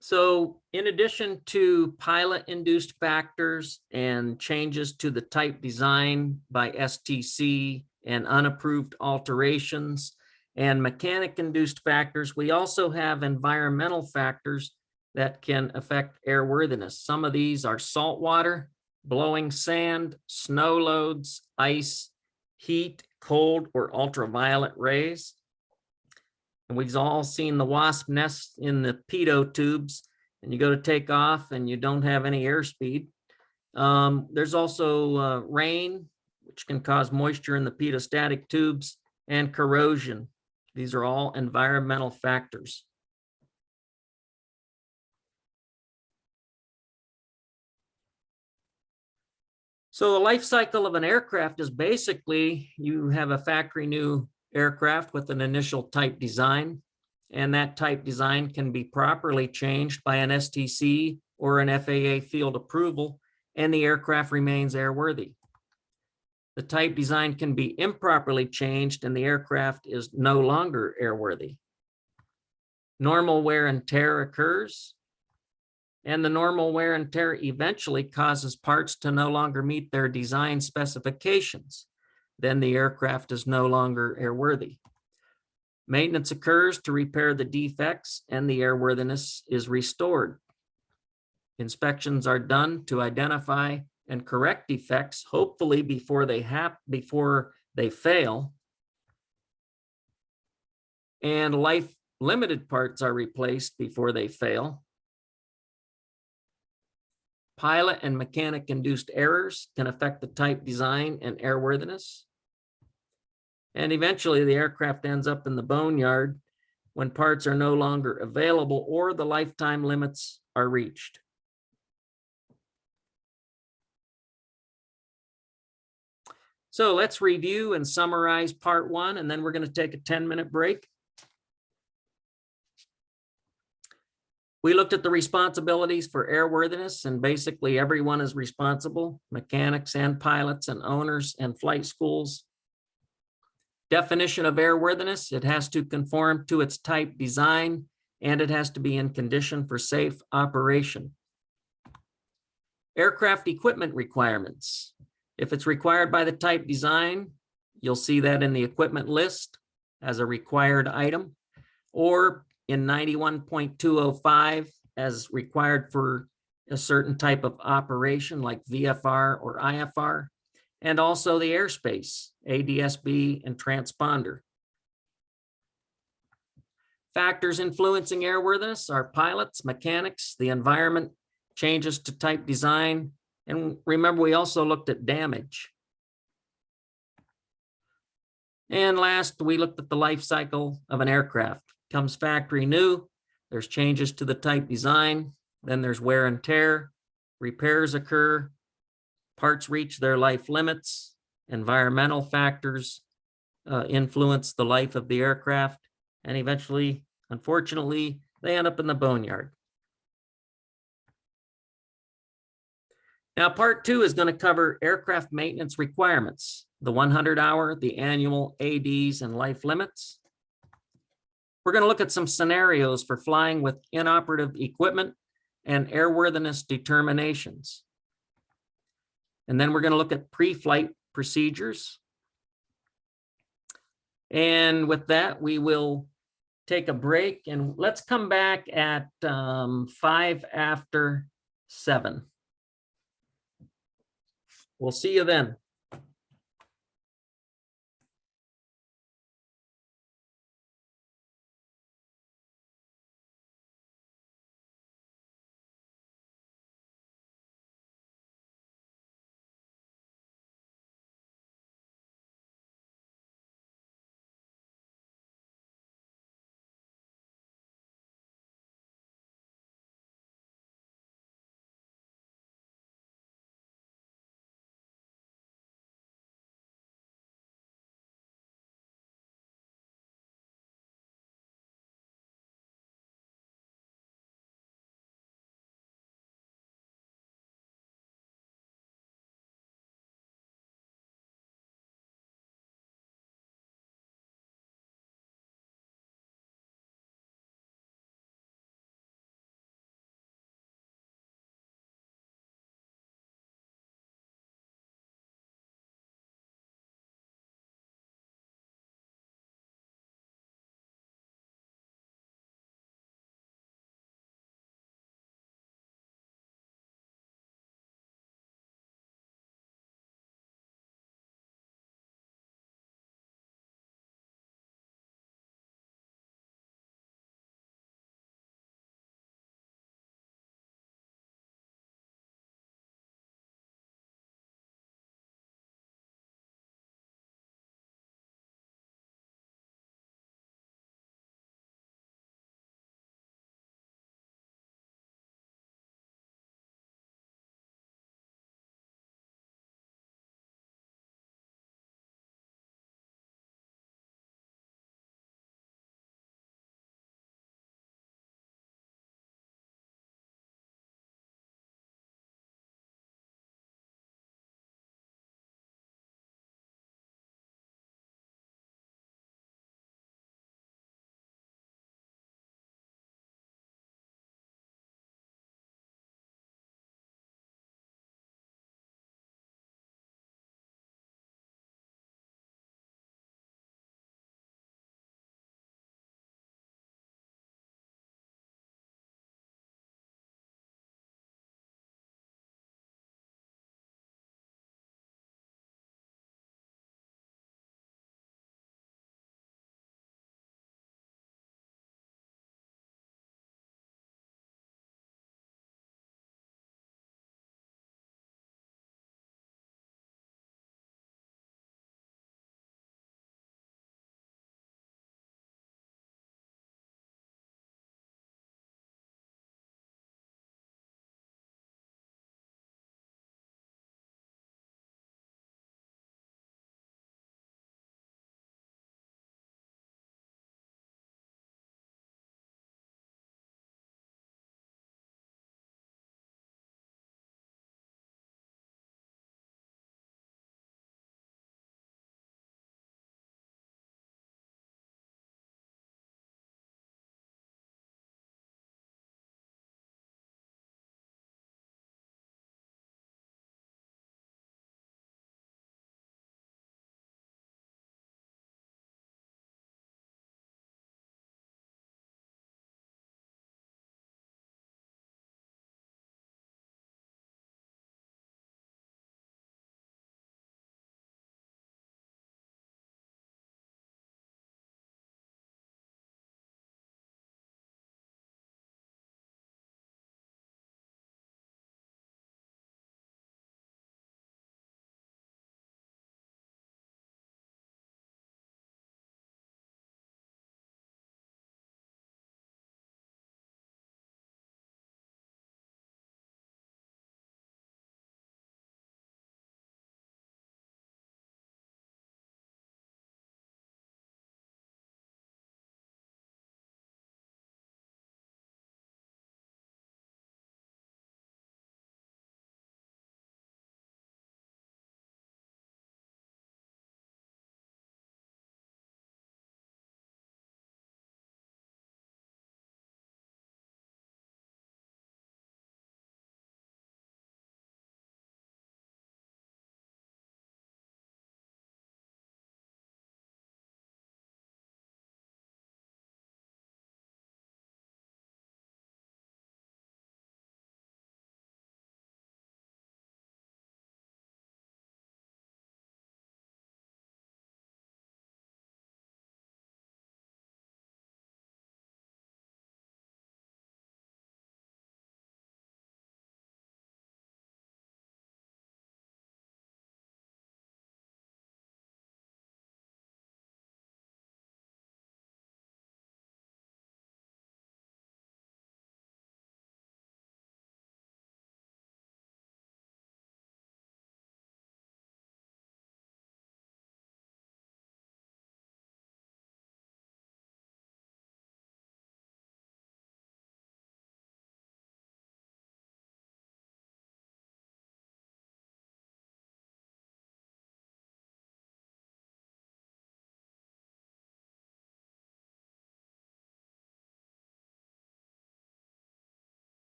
So in addition to pilot-induced factors and changes to the type design by STC and unapproved alterations and mechanic-induced factors, we also have environmental factors that can affect airworthiness. Some of these are salt water, blowing sand, snow loads, ice, heat, cold, or ultraviolet rays. And we've all seen the wasp nests in the pitot tubes, and you go to take off and you don't have any airspeed. There's also rain, which can cause moisture in the pitot tubes, and corrosion. These are all environmental factors. So the life cycle of an aircraft is basically you have a factory new aircraft with an initial type design, and that type design can be properly changed by an STC or an FAA field approval, and the aircraft remains airworthy. The type design can be improperly changed and the aircraft is no longer airworthy. Normal wear and tear occurs, and the normal wear and tear eventually causes parts to no longer meet their design specifications. Then the aircraft is no longer airworthy. Maintenance occurs to repair the defects and the airworthiness is restored. Inspections are done to identify and correct defects, hopefully before they fail. And life limited parts are replaced before they fail. Pilot and mechanic induced errors can affect the type design and airworthiness. And eventually the aircraft ends up in the boneyard when parts are no longer available or the lifetime limits are reached. So let's review and summarize part one, and then we're going to take a 10-minute break. We looked at the responsibilities for airworthiness, and basically everyone is responsible, mechanics and pilots and owners and flight schools. Definition of airworthiness: it has to conform to its type design and it has to be in condition for safe operation. Aircraft equipment requirements: if it's required by the type design, you'll see that in the equipment list as a required item, or in 91.205 as required for a certain type of operation like VFR or IFR, and also the airspace, ADS-B and transponder. Factors influencing airworthiness are pilots, mechanics, the environment, changes to type design, and remember we also looked at damage. And last, we looked at the life cycle of an aircraft. Comes factory new, there's changes to the type design, then there's wear and tear, repairs occur, Parts reach their life limits. Environmental factors influence the life of the aircraft, and eventually, unfortunately, they end up in the boneyard. Now, part 2 is going to cover aircraft maintenance requirements, the 100-hour, the annual ADs, and life limits. We're going to look at some scenarios for flying with inoperative equipment and airworthiness determinations. And then we're going to look at pre-flight procedures. And with that, we will take a break, and let's come back at 5 after 7. We'll see you then.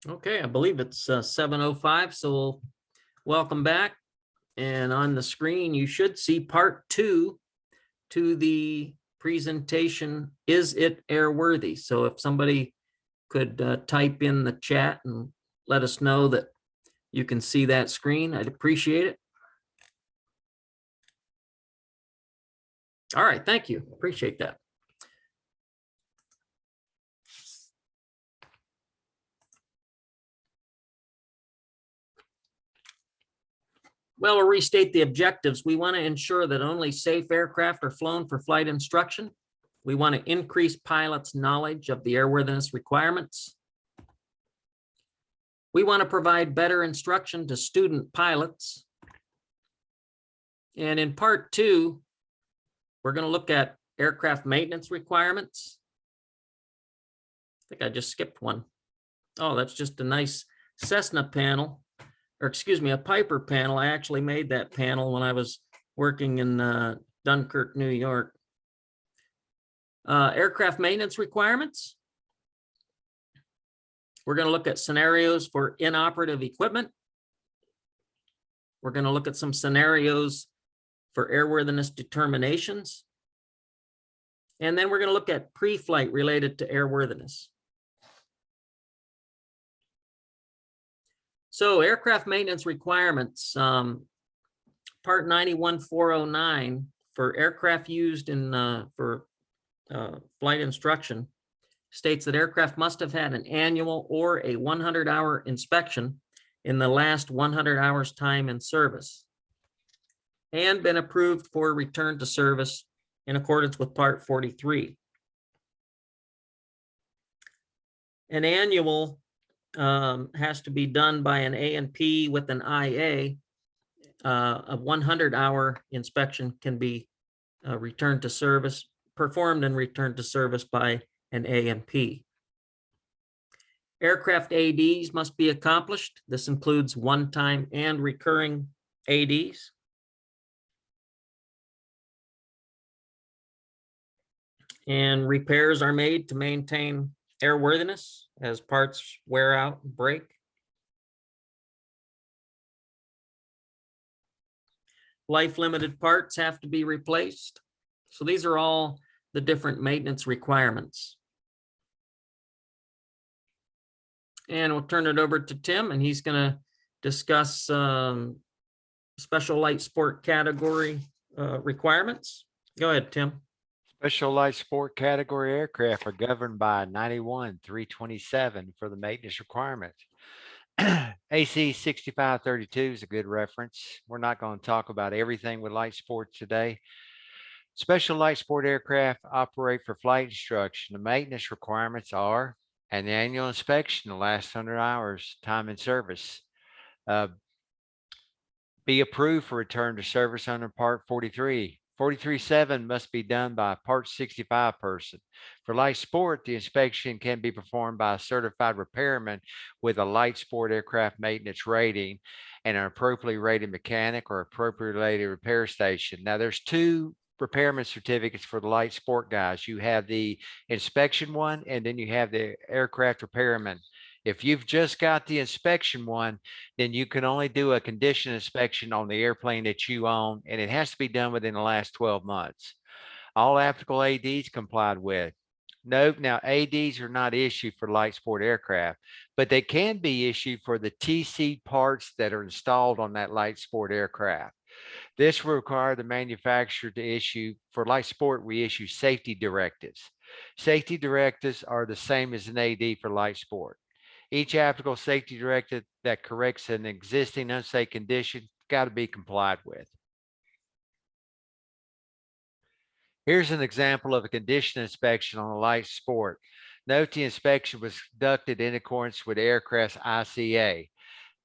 Okay, I believe it's 7:05, so welcome back. And on the screen, you should see part 2 to the presentation, Is It Airworthy? So if somebody could type in the chat and let us know that you can see that screen, I'd appreciate it. All right, thank you. Appreciate that. Well, we'll restate the objectives. We want to ensure that only safe aircraft are flown for flight instruction. We want to increase pilots' knowledge of the airworthiness requirements. We want to provide better instruction to student pilots. And in part 2, we're going to look at aircraft maintenance requirements. I think I just skipped one. Oh, that's just a nice Cessna panel, or excuse me, a Piper panel. I actually made that panel when I was working in Dunkirk, New York. Aircraft maintenance requirements. We're going to look at scenarios for inoperative equipment. We're going to look at some scenarios for airworthiness determinations. And then we're going to look at pre-flight related to airworthiness. So aircraft maintenance requirements, part 91-409 for aircraft used in for flight instruction states that aircraft must have had an annual or a 100-hour inspection in the last 100 hours time in service and been approved for return to service in accordance with part 43. An annual has to be done by an A&P with an IA. A 100-hour inspection can be returned to service, performed and returned to service by an A&P. Aircraft ADs must be accomplished. This includes one-time and recurring ADs. And repairs are made to maintain airworthiness as parts wear out and break. Life-limited parts have to be replaced. So these are all the different maintenance requirements. And we'll turn it over to Tim, and he's going to discuss special light sport category requirements. Go ahead, Tim. Special light sport category aircraft are governed by 91-327 for the maintenance requirements. AC 6532 is a good reference. We're not going to talk about everything with light sports today. Special light sport aircraft operate for flight instruction. The maintenance requirements are an annual inspection the last 100 hours time in service. Be approved for return to service under Part 43. 43.7 must be done by a Part 65 person. For light sport, the inspection can be performed by a certified repairman with a light sport aircraft maintenance rating and an appropriately rated mechanic or appropriately rated repair station. Now, there's two repairman certificates for the light sport guys. You have the inspection one, and then you have the aircraft repairman. If you've just got the inspection one, then you can only do a condition inspection on the airplane that you own, and it has to be done within the last 12 months. All applicable ADs complied with. Note, now ADs are not issued for light sport aircraft, but they can be issued for the TC parts that are installed on that light sport aircraft. This will require the manufacturer to issue, for light sport, we issue safety directives. Safety directives are the same as an AD for light sport. Each applicable safety directive that corrects an existing unsafe condition got to be complied with. Here's an example of a condition inspection on a light sport. Note the inspection was conducted in accordance with the aircraft's ICA.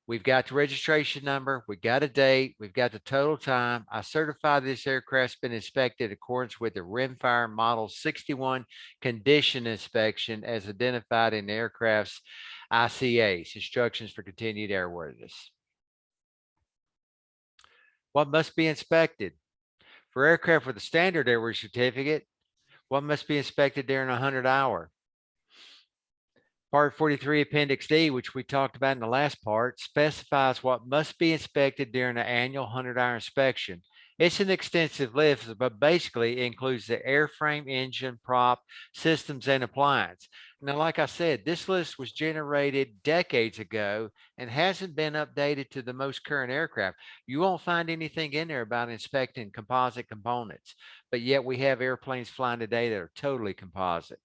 We've got the registration number, we've got a date, we've got the total time. I certify this aircraft's been inspected in accordance with the Rimfire Model 61 condition inspection as identified in the aircraft's ICA's, instructions for continued airworthiness. What must be inspected? For aircraft with a standard airworthiness certificate, what must be inspected during a 100-hour? Part 43, Appendix D, which we talked about in the last part, specifies what must be inspected during the annual 100-hour inspection. It's an extensive list, but basically it includes the airframe, engine, prop, systems, and appliance. Now, like I said, this list was generated decades ago and hasn't been updated to the most current aircraft. You won't find anything in there about inspecting composite components, but yet we have airplanes flying today that are totally composite.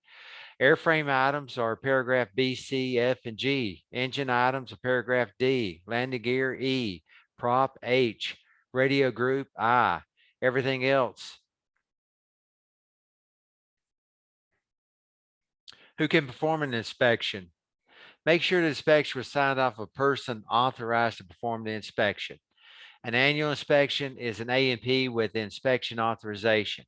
Airframe items are paragraph B, C, F, and G. Engine items are paragraph D. Landing gear E. Prop H. Radio group I. Everything else. Who can perform an inspection? Make sure the inspection was signed off a person authorized to perform the inspection. An annual inspection is an A&P with inspection authorization.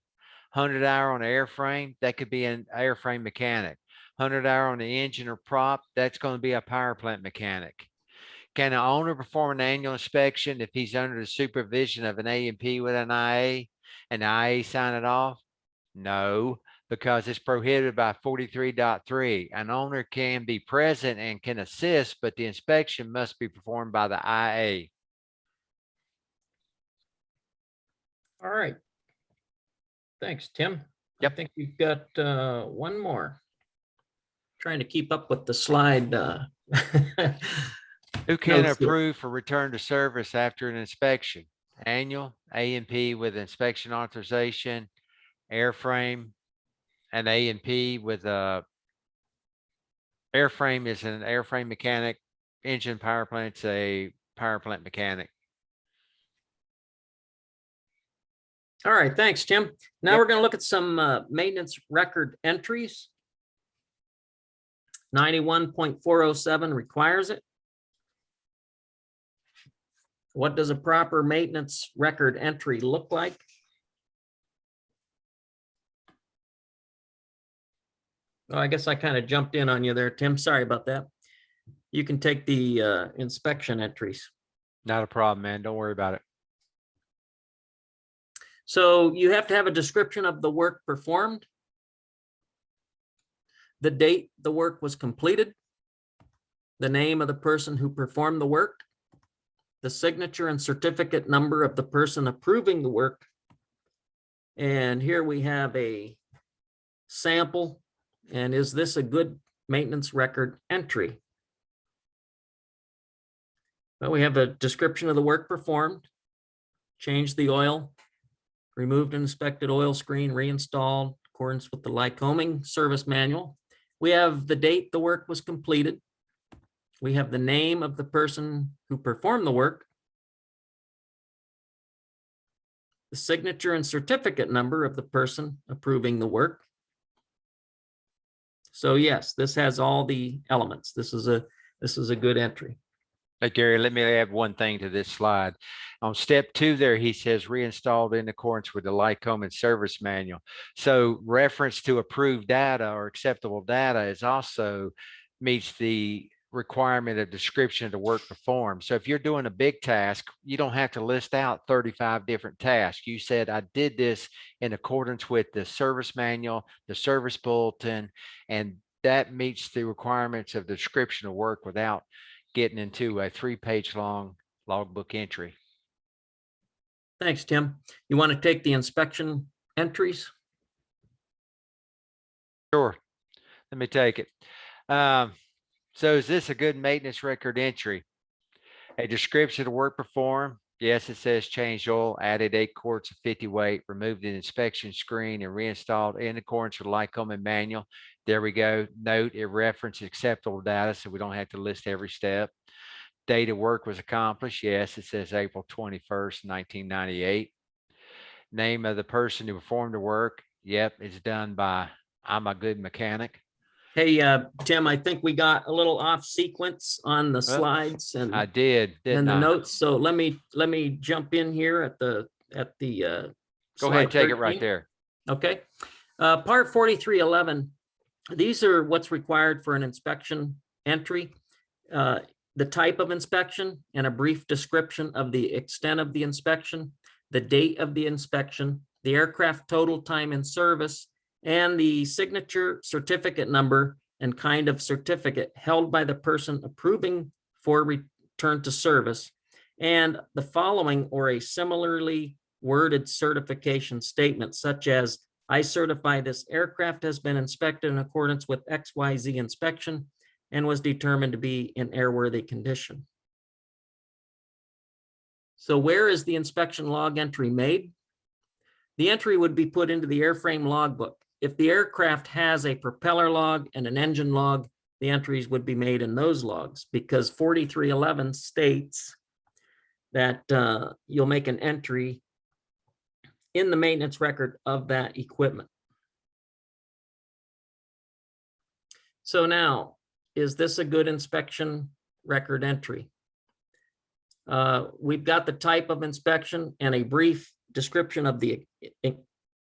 100-hour on the airframe, that could be an airframe mechanic. 100-hour on the engine or prop, that's going to be a power plant mechanic. Can an owner perform an annual inspection if he's under the supervision of an A&P with an IA and the IA sign it off? No, because it's prohibited by 43.3. An owner can be present and can assist, but the inspection must be performed by the IA. All right. Thanks, Tim. Yep. I think you've got one more. Trying to keep up with the slide. Who can notes here. approve for return to service after an inspection? Annual, A&P with inspection authorization, airframe, and A&P with a airframe is an airframe mechanic, engine power plant's a power plant mechanic. All right, thanks, Tim. Now Yep. we're going to look at some maintenance record entries. 91.407 requires it. What does a proper maintenance record entry look like? Oh, I guess I kind of jumped in on you there, Tim. Sorry about that. You can take the inspection entries. Not a problem, man. Don't worry about it. So you have to have a description of the work performed, the date the work was completed, the name of the person who performed the work, the signature and certificate number of the person approving the work. And here we have a sample. And is this a good maintenance record entry? Well, we have a description of the work performed, changed the oil, removed and inspected oil screen, reinstalled in accordance with the Lycoming service manual. We have the date the work was completed. We have the name of the person who performed the work, the signature and certificate number of the person approving the work. So yes, this has all the elements. This is a good entry. Hey, Gary, let me add one thing to this slide. On step 2 there, he says reinstalled in accordance with the Lycoming service manual. So reference to approved data or acceptable data is also meets the requirement of description of the work performed. So if you're doing a big task, you don't have to list out 35 different tasks. You said, I did this in accordance with the service manual, the service bulletin, and that meets the requirements of the description of work without getting into a 3-page long logbook entry. Thanks, Tim. You want to take the inspection entries? Sure. Let me take it. So is this a good maintenance record entry? A description of the work performed. Yes, it says changed oil, added 8 quarts of 50 weight, removed an inspection screen and reinstalled in accordance with the Lycoming manual. There we go. Note it referenced acceptable data, so we don't have to list every step. Date of work was accomplished. Yes, it says April 21st, 1998. Name of the person who performed the work. Yep, it's done by I'm a good mechanic. Hey, Tim, I think we got a little off sequence on the slides and I did, and didn't the I? notes. So let me jump in here at the Go ahead, take it 13. right there. Okay. Part 4311. These are what's required for an inspection entry. The type of inspection and a brief description of the extent of the inspection, the date of the inspection, the aircraft total time in service, and the signature, certificate number, and kind of certificate held by the person approving for return to service, and the following or a similarly worded certification statement such as, I certify this aircraft has been inspected in accordance with XYZ inspection and was determined to be in airworthy condition. So where is the inspection log entry made? The entry would be put into the airframe logbook. If the aircraft has a propeller log and an engine log, the entries would be made in those logs, because 4311 states that you'll make an entry in the maintenance record of that equipment. So now, is this a good inspection record entry? We've got the type of inspection and a brief description of the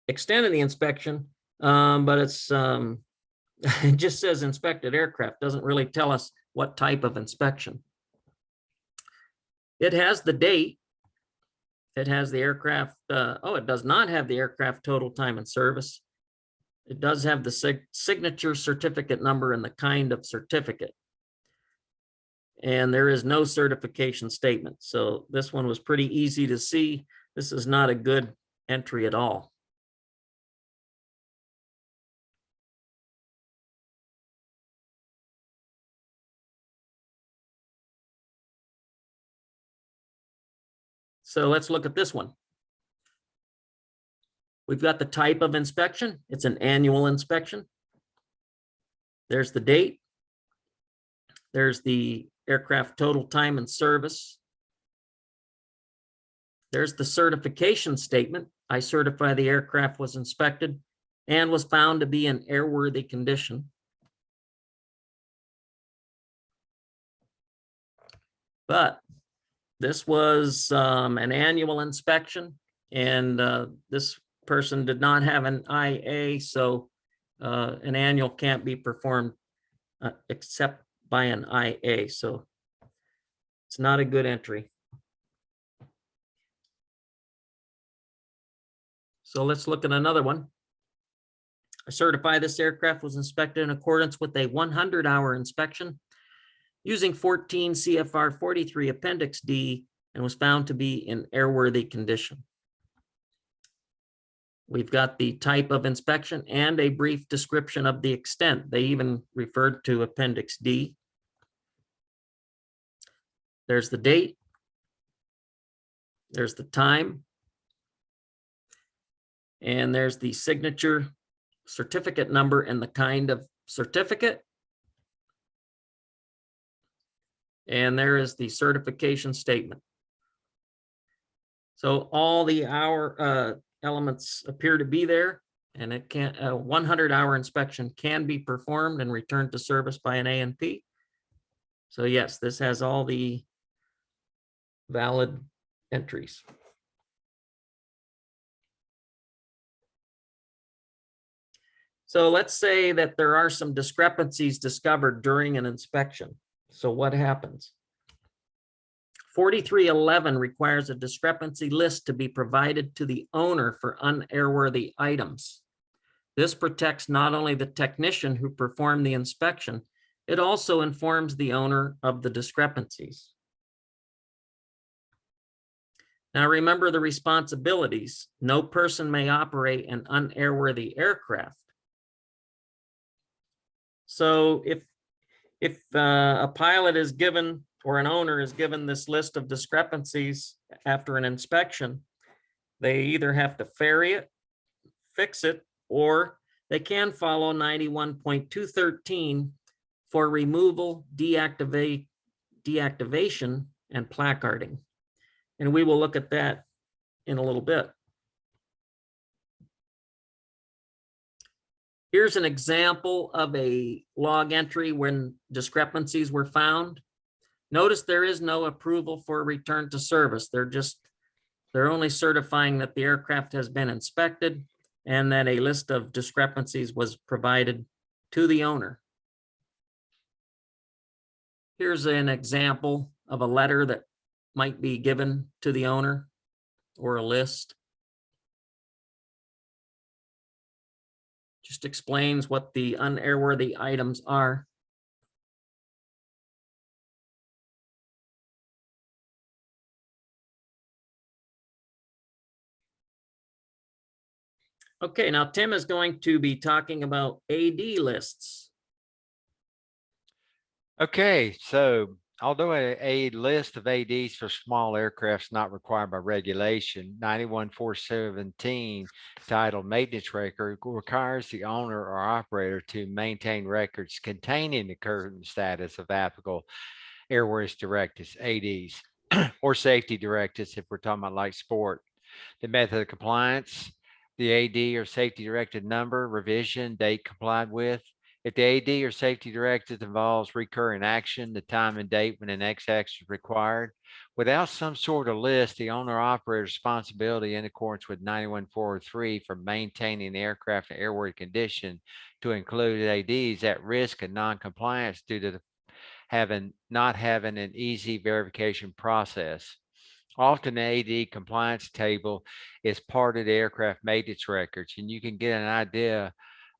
extent of the inspection, but it's it just says inspected aircraft, doesn't really tell us what type of inspection. It has the date. It has the aircraft. It does not have the aircraft total time in service. It does have the signature certificate number and the kind of certificate. And there is no certification statement. So this one was pretty easy to see. This is not a good entry at all. So let's look at this one. We've got the type of inspection. It's an annual inspection. There's the date. There's the aircraft total time in service. There's the certification statement. I certify the aircraft was inspected and was found to be in airworthy condition. But this was an annual inspection, and this person did not have an IA, so an annual can't be performed except by an IA, so it's not a good entry. So let's look at another one. I certify this aircraft was inspected in accordance with a 100-hour inspection using 14 CFR 43 Appendix D and was found to be in airworthy condition. We've got the type of inspection and a brief description of the extent. They even referred to Appendix D. There's the date. There's the time. And there's the signature, certificate number, and the kind of certificate. And there is the certification statement. So all the hour elements appear to be there, and it can a 100-hour inspection can be performed and returned to service by an A&P. So yes, this has all the valid entries. So let's say that there are some discrepancies discovered during an inspection. So what happens? 4311 requires a discrepancy list to be provided to the owner for unairworthy items. This protects not only the technician who performed the inspection, it also informs the owner of the discrepancies. Now remember the responsibilities. No person may operate an unairworthy aircraft. So if a pilot is given or an owner is given this list of discrepancies after an inspection, they either have to ferry it, fix it, or they can follow 91.213 for removal, deactivation, and placarding. And we will look at that in a little bit. Here's an example of a log entry when discrepancies were found. Notice there is no approval for return to service. They're only certifying that the aircraft has been inspected and that a list of discrepancies was provided to the owner. Here's an example of a letter that might be given to the owner or a list. just explains what the unairworthy items are. Okay, now Tim is going to be talking about AD lists. Okay, so although a list of ADs for small aircraft is not required by regulation, 91417 titled Maintenance Record requires the owner or operator to maintain records containing the current status of applicable airworthiness directives, ADs, or safety directives if we're talking about light sport. The method of compliance, the AD or safety directive number, revision, date complied with. If the AD or safety directive involves recurring action, the time and date when the next action is required. Without some sort of list, the owner operator's responsibility in accordance with 91403 for maintaining the aircraft in airworthy condition to include ADs at risk of non-compliance due to not having an easy verification process. Often the AD compliance table is part of the aircraft maintenance records, and you can get an idea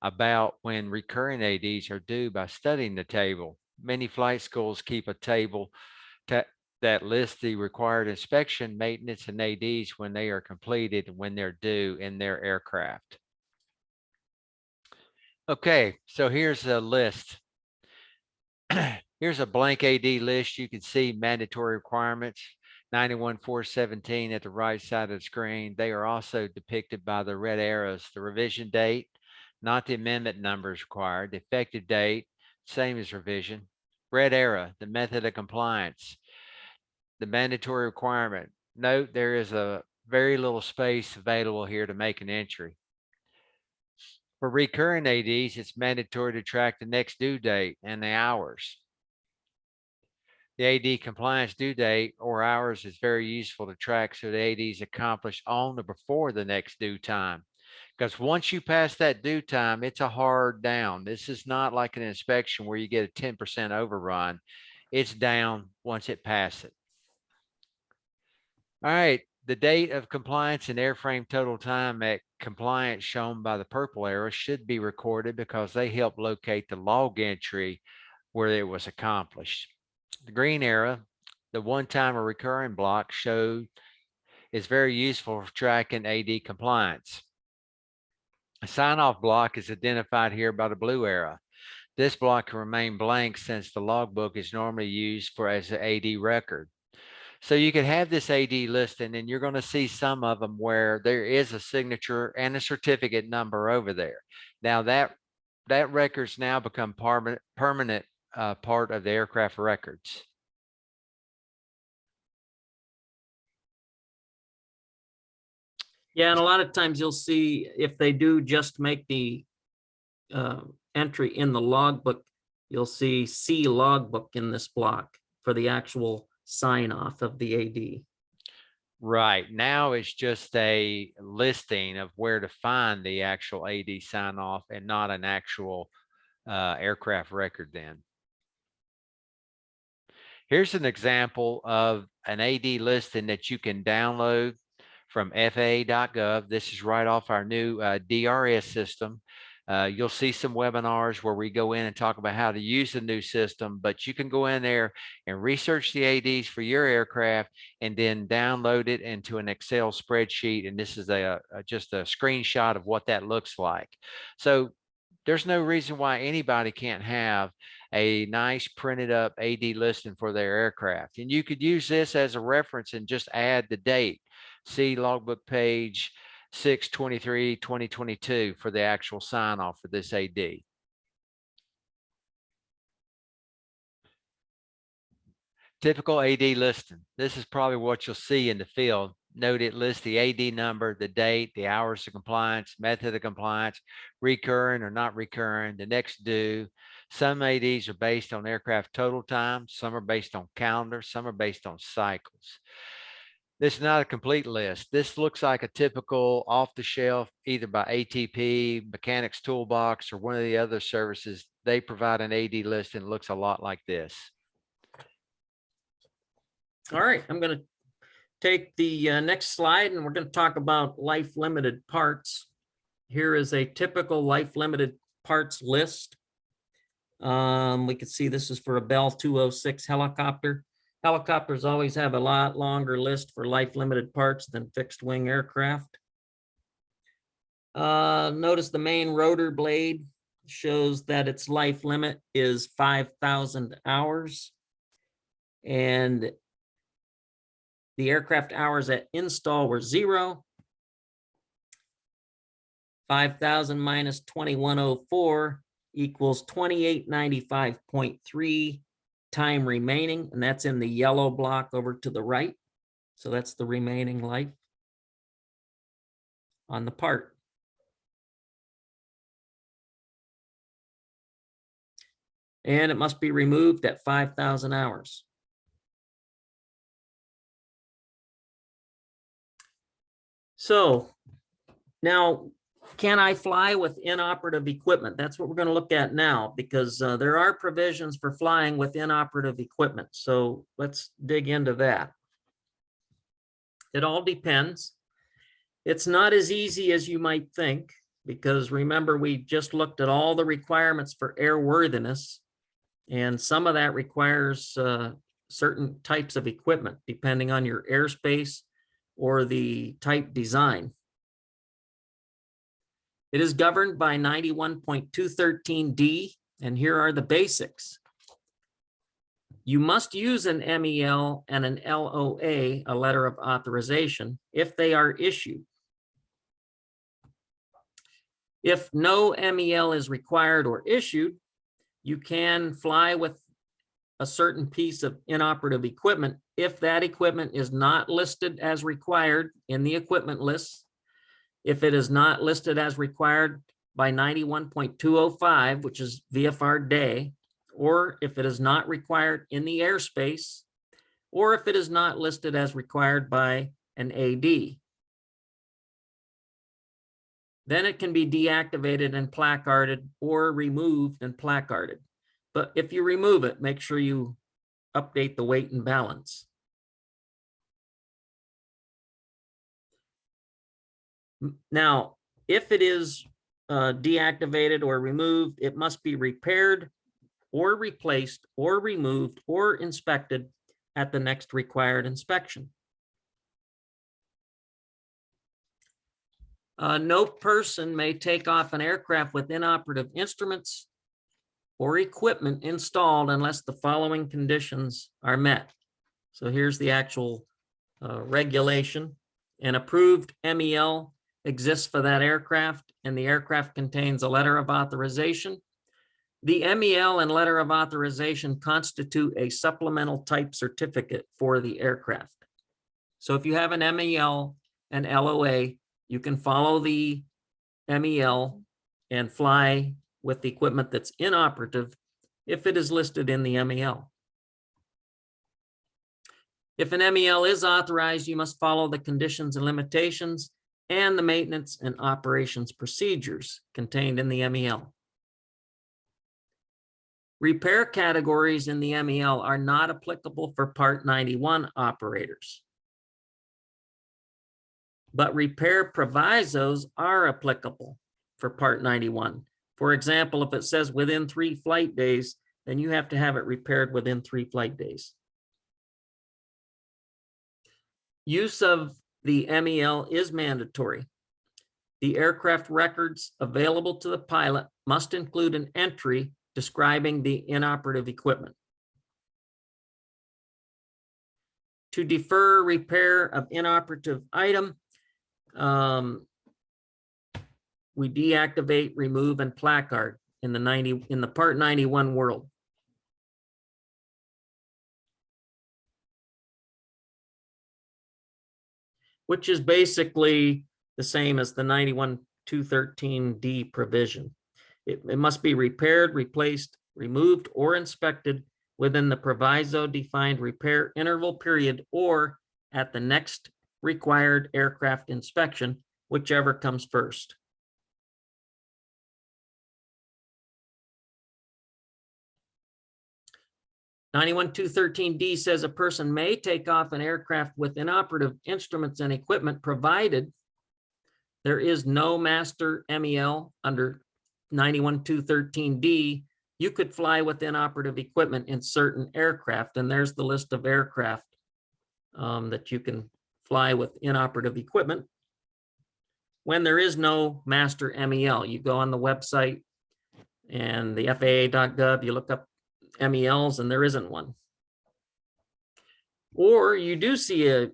about when recurring ADs are due by studying the table. Many flight schools keep a table that lists the required inspection, maintenance, and ADs when they are completed and when they're due in their aircraft. Okay, so here's a list. Here's a blank AD list. You can see mandatory requirements, 91417 at the right side of the screen. They are also depicted by the red arrows. The revision date, not the amendment numbers required. The effective date, same as revision. Red arrow, the method of compliance. The mandatory requirement. Note there is a very little space available here to make an entry. For recurring ADs, it's mandatory to track the next due date and the hours. The AD compliance due date or hours is very useful to track so the AD is accomplished on or before the next due time. Because once you pass that due time, it's a hard down. This is not like an inspection where you get a 10% overrun. It's down once it passes. All right, the date of compliance and airframe total time at compliance shown by the purple arrow should be recorded because they help locate the log entry where it was accomplished. The green arrow, the one-time or recurring block showed is very useful for tracking AD compliance. A sign-off block is identified here by the blue arrow. This block can remain blank since the logbook is normally used as an AD record. So you can have this AD list, and then you're going to see some of them where there is a signature and a certificate number over there. Now that record's now become permanent part of the aircraft records. Yeah, and a lot of times you'll see if they do just make the entry in the logbook, you'll see C logbook in this block for the actual sign off of the AD. Right now it's just a listing of where to find the actual AD sign off and not an actual aircraft record then. Here's an example of an AD listing that you can download from FAA.gov. This is right off our new DRS system. You'll see some webinars where we go in and talk about how to use the new system, but you can go in there and research the ADs for your aircraft and then download it into an Excel spreadsheet. And this is just a screenshot of what that looks like. So there's no reason why anybody can't have a nice printed up AD listing for their aircraft. And you could use this as a reference and just add the date. See logbook page 6/23/2022 for the actual sign off for this AD. Typical AD listing. This is probably what you'll see in the field. Note it lists the AD number, the date, the hours of compliance, method of compliance, recurring or not recurring, the next due. Some ADs are based on aircraft total time. Some are based on calendar. Some are based on cycles. This is not a complete list. This looks like a typical off-the-shelf, either by ATP, Mechanics Toolbox, or one of the other services. They provide an AD list and it looks a lot like this. All right, I'm going to take the next slide and we're going to talk about life limited parts. here is a typical life limited parts list. We can see this is for a Bell 206 helicopter. Helicopters always have a lot longer list for life limited parts than fixed wing aircraft. Notice the main rotor blade shows that its life limit is 5,000 hours. And the aircraft hours at install were 0. 5,000 minus 2104 equals 2895.3 time remaining, and that's in the yellow block over to the right. So that's the remaining life on the part. And it must be removed at 5,000 hours. So now, can I fly with inoperative equipment? That's what we're going to look at now, because there are provisions for flying with inoperative equipment. So let's dig into that. It all depends. It's not as easy as you might think, because remember, we just looked at all the requirements for airworthiness, and some of that requires certain types of equipment, depending on your airspace or the type design. It is governed by 91.213D, and here are the basics. You must use an MEL and an LOA, a letter of authorization, if they are issued. If no MEL is required or issued, you can fly with a certain piece of inoperative equipment if that equipment is not listed as required in the equipment list, if it is not listed as required by 91.205, which is VFR day, or if it is not required in the airspace, or if it is not listed as required by an AD. Then it can be deactivated and placarded or removed and placarded. But if you remove it, make sure you update the weight and balance. Now, if it is deactivated or removed, it must be repaired or replaced or removed or inspected at the next required inspection. No person may take off an aircraft with inoperative instruments or equipment installed unless the following conditions are met. So here's the actual regulation. An approved MEL exists for that aircraft, and the aircraft contains a letter of authorization. The MEL and letter of authorization constitute a supplemental type certificate for the aircraft. So if you have an MEL and LOA, you can follow the MEL and fly with the equipment that's inoperative if it is listed in the MEL. If an MEL is authorized, you must follow the conditions and limitations and the maintenance and operations procedures contained in the MEL. Repair categories in the MEL are not applicable for Part 91 operators, but repair provisos are applicable for Part 91. For example, if it says within 3 flight days, then you have to have it repaired within 3 flight days. Use of the MEL is mandatory. The aircraft records available to the pilot must include an entry describing the inoperative equipment. To defer repair of inoperative item, we deactivate, remove, and placard in the Part 91 world. Which is basically the same as the 91.213D provision. It must be repaired, replaced, removed, or inspected within the proviso-defined repair interval period or at the next required aircraft inspection, whichever comes first. (91.213D) says a person may take off an aircraft with inoperative instruments and equipment provided there is no master MEL under 91.213D, you could fly with inoperative equipment in certain aircraft. And there's the list of aircraft that you can fly with inoperative equipment. When there is no master MEL, you go on the website and the FAA.gov, you look up MELs and there isn't one. Or you do see a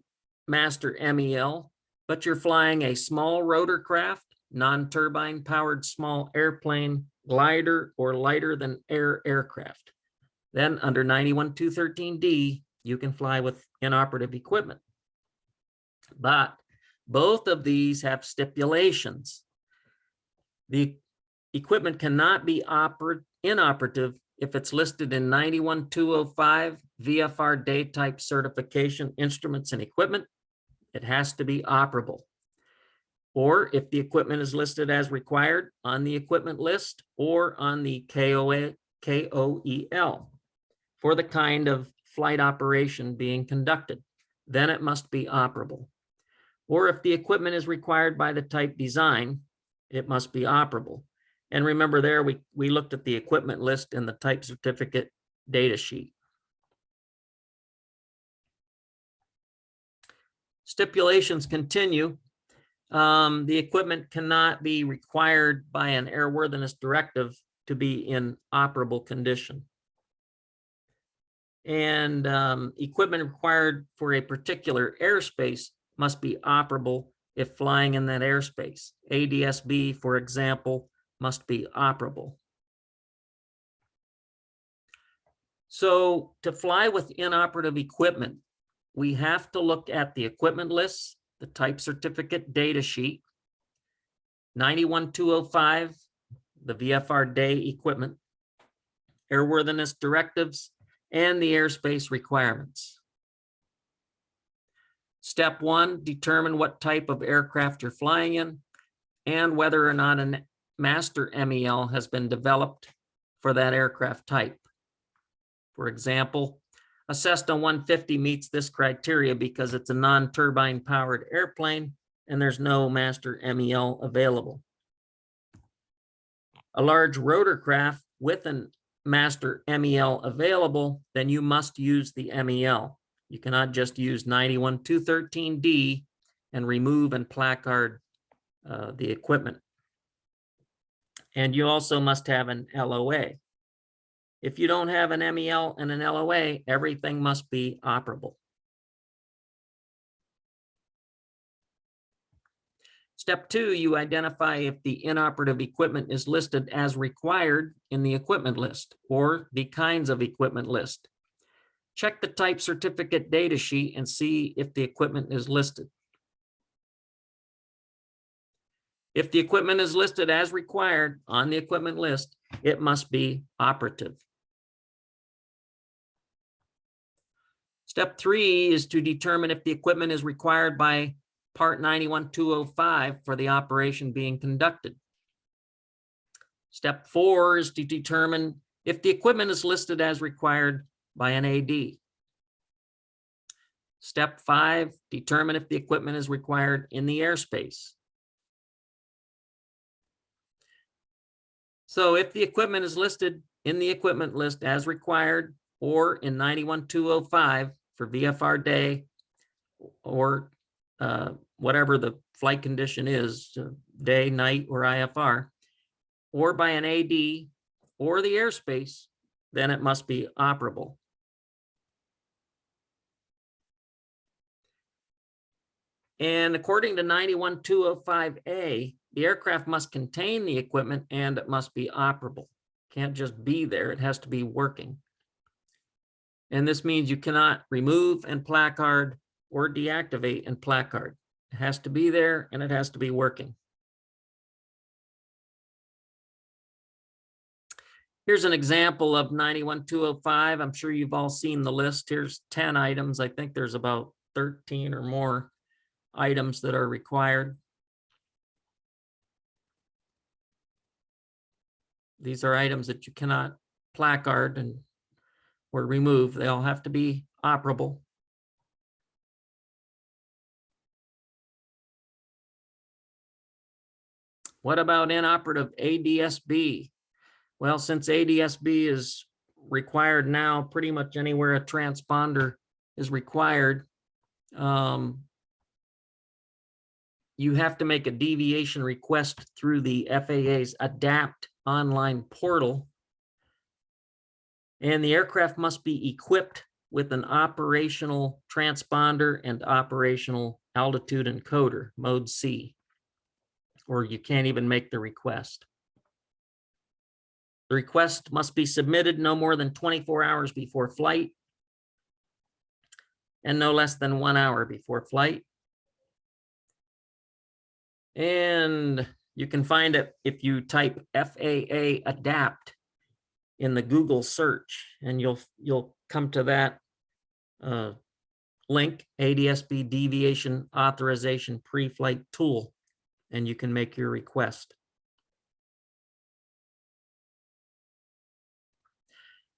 master MEL, but you're flying a small rotorcraft, non-turbine powered small airplane, glider, or lighter than air aircraft. Then under 91.213D, you can fly with inoperative equipment. But both of these have stipulations. The equipment cannot be inoperative if it's listed in 91.205 VFR day type certification instruments and equipment. It has to be operable. Or if the equipment is listed as required on the equipment list or on the KOEL for the kind of flight operation being conducted, then it must be operable. Or if the equipment is required by the type design, it must be operable. And remember there, we looked at the equipment list in the type certificate data sheet. Stipulations continue. The equipment cannot be required by an airworthiness directive to be in operable condition. And equipment required for a particular airspace must be operable if flying in that airspace. ADS-B, for example, must be operable. So to fly with inoperative equipment, we have to look at the equipment lists, the type certificate data sheet, 91.205, the VFR day equipment, airworthiness directives, and the airspace requirements. Step 1, determine what type of aircraft you're flying in and whether or not a master MEL has been developed for that aircraft type. For example, a Cessna 150 meets this criteria because it's a non-turbine powered airplane and there's no master MEL available. A large rotorcraft with a master MEL available, then you must use the MEL. You cannot just use 91.213D and remove and placard the equipment. And you also must have an LOA. If you don't have an MEL and an LOA, everything must be operable. Step 2, you identify if the inoperative equipment is listed as required in the equipment list or the kinds of equipment list. Check the type certificate data sheet and see if the equipment is listed. If the equipment is listed as required on the equipment list, it must be operative. Step 3 is to determine if the equipment is required by Part 91.205 for the operation being conducted. Step 4 is to determine if the equipment is listed as required by an AD. Step 5, determine if the equipment is required in the airspace. So if the equipment is listed in the equipment list as required or in 91.205 for VFR day or whatever the flight condition is, day, night, or IFR, or by an AD or the airspace, then it must be operable. And according to 91.205A, the aircraft must contain the equipment and it must be operable. It can't just be there, it has to be working. And this means you cannot remove and placard or deactivate and placard. It has to be there and it has to be working. Here's an example of 91.205. I'm sure you've all seen the list. Here's 10 items. I think there's about 13 or more items that are required. These are items that you cannot placard and or remove. They all have to be operable. What about inoperative ADSB? Well, since ADSB is required now, pretty much anywhere a transponder is required, you have to make a deviation request through the FAA's ADAPT online portal. And the aircraft must be equipped with an operational transponder and operational altitude encoder, mode C, or you can't even make the request. The request must be submitted no more than 24 hours before flight and no less than 1 hour before flight. And you can find it if you type FAA ADAPT in the Google search, and you'll come to that link, ADSB Deviation Authorization Pre-Flight Tool, and you can make your request.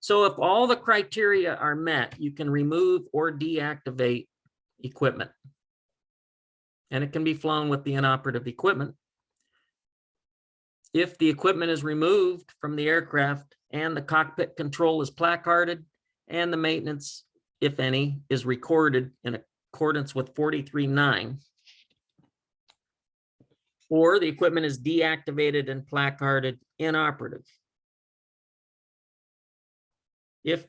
So if all the criteria are met, you can remove or deactivate equipment. And it can be flown with the inoperative equipment. If the equipment is removed from the aircraft and the cockpit control is placarded and the maintenance, if any, is recorded in accordance with 43.9, or the equipment is deactivated and placarded inoperative. If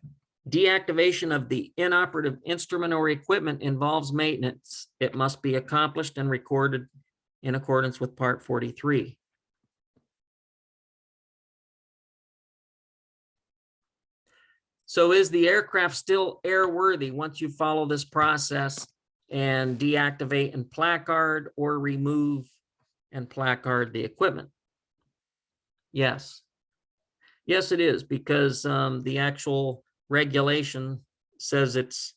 deactivation of the inoperative instrument or equipment involves maintenance, it must be accomplished and recorded in accordance with Part 43. So is the aircraft still airworthy once you follow this process and deactivate and placard or remove and placard the equipment? Yes. Yes, it is, because the actual regulation says it's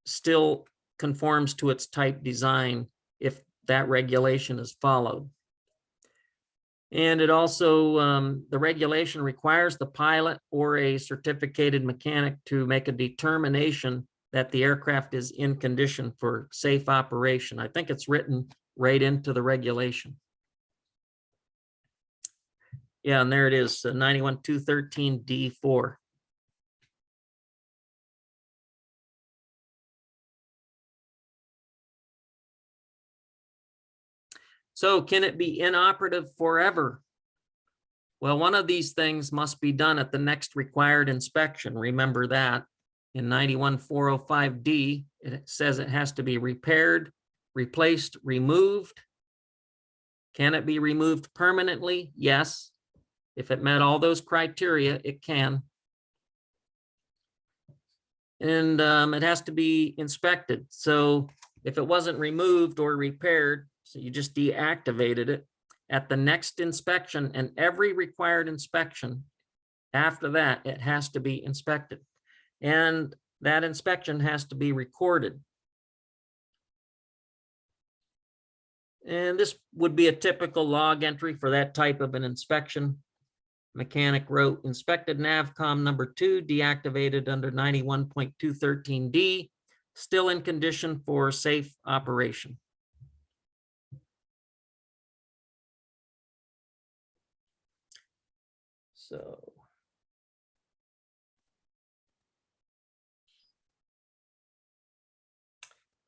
still conforms to its type design if that regulation is followed. And it also, the regulation requires the pilot or a certificated mechanic to make a determination that the aircraft is in condition for safe operation. I think it's written right into the regulation. Yeah, and there it is, 91.213 D4. So can it be inoperative forever? Well, one of these things must be done at the next required inspection. Remember that. In 91.405 D, it says it has to be repaired, replaced, removed. Can it be removed permanently? Yes. If it met all those criteria, it can. And it has to be inspected. So if it wasn't removed or repaired, so you just deactivated it, at the next inspection and every required inspection after that, it has to be inspected. And that inspection has to be recorded. And this would be a typical log entry for that type of an inspection. Mechanic wrote, inspected NAVCOM number 2, deactivated under 91.213 D, still in condition for safe operation. So.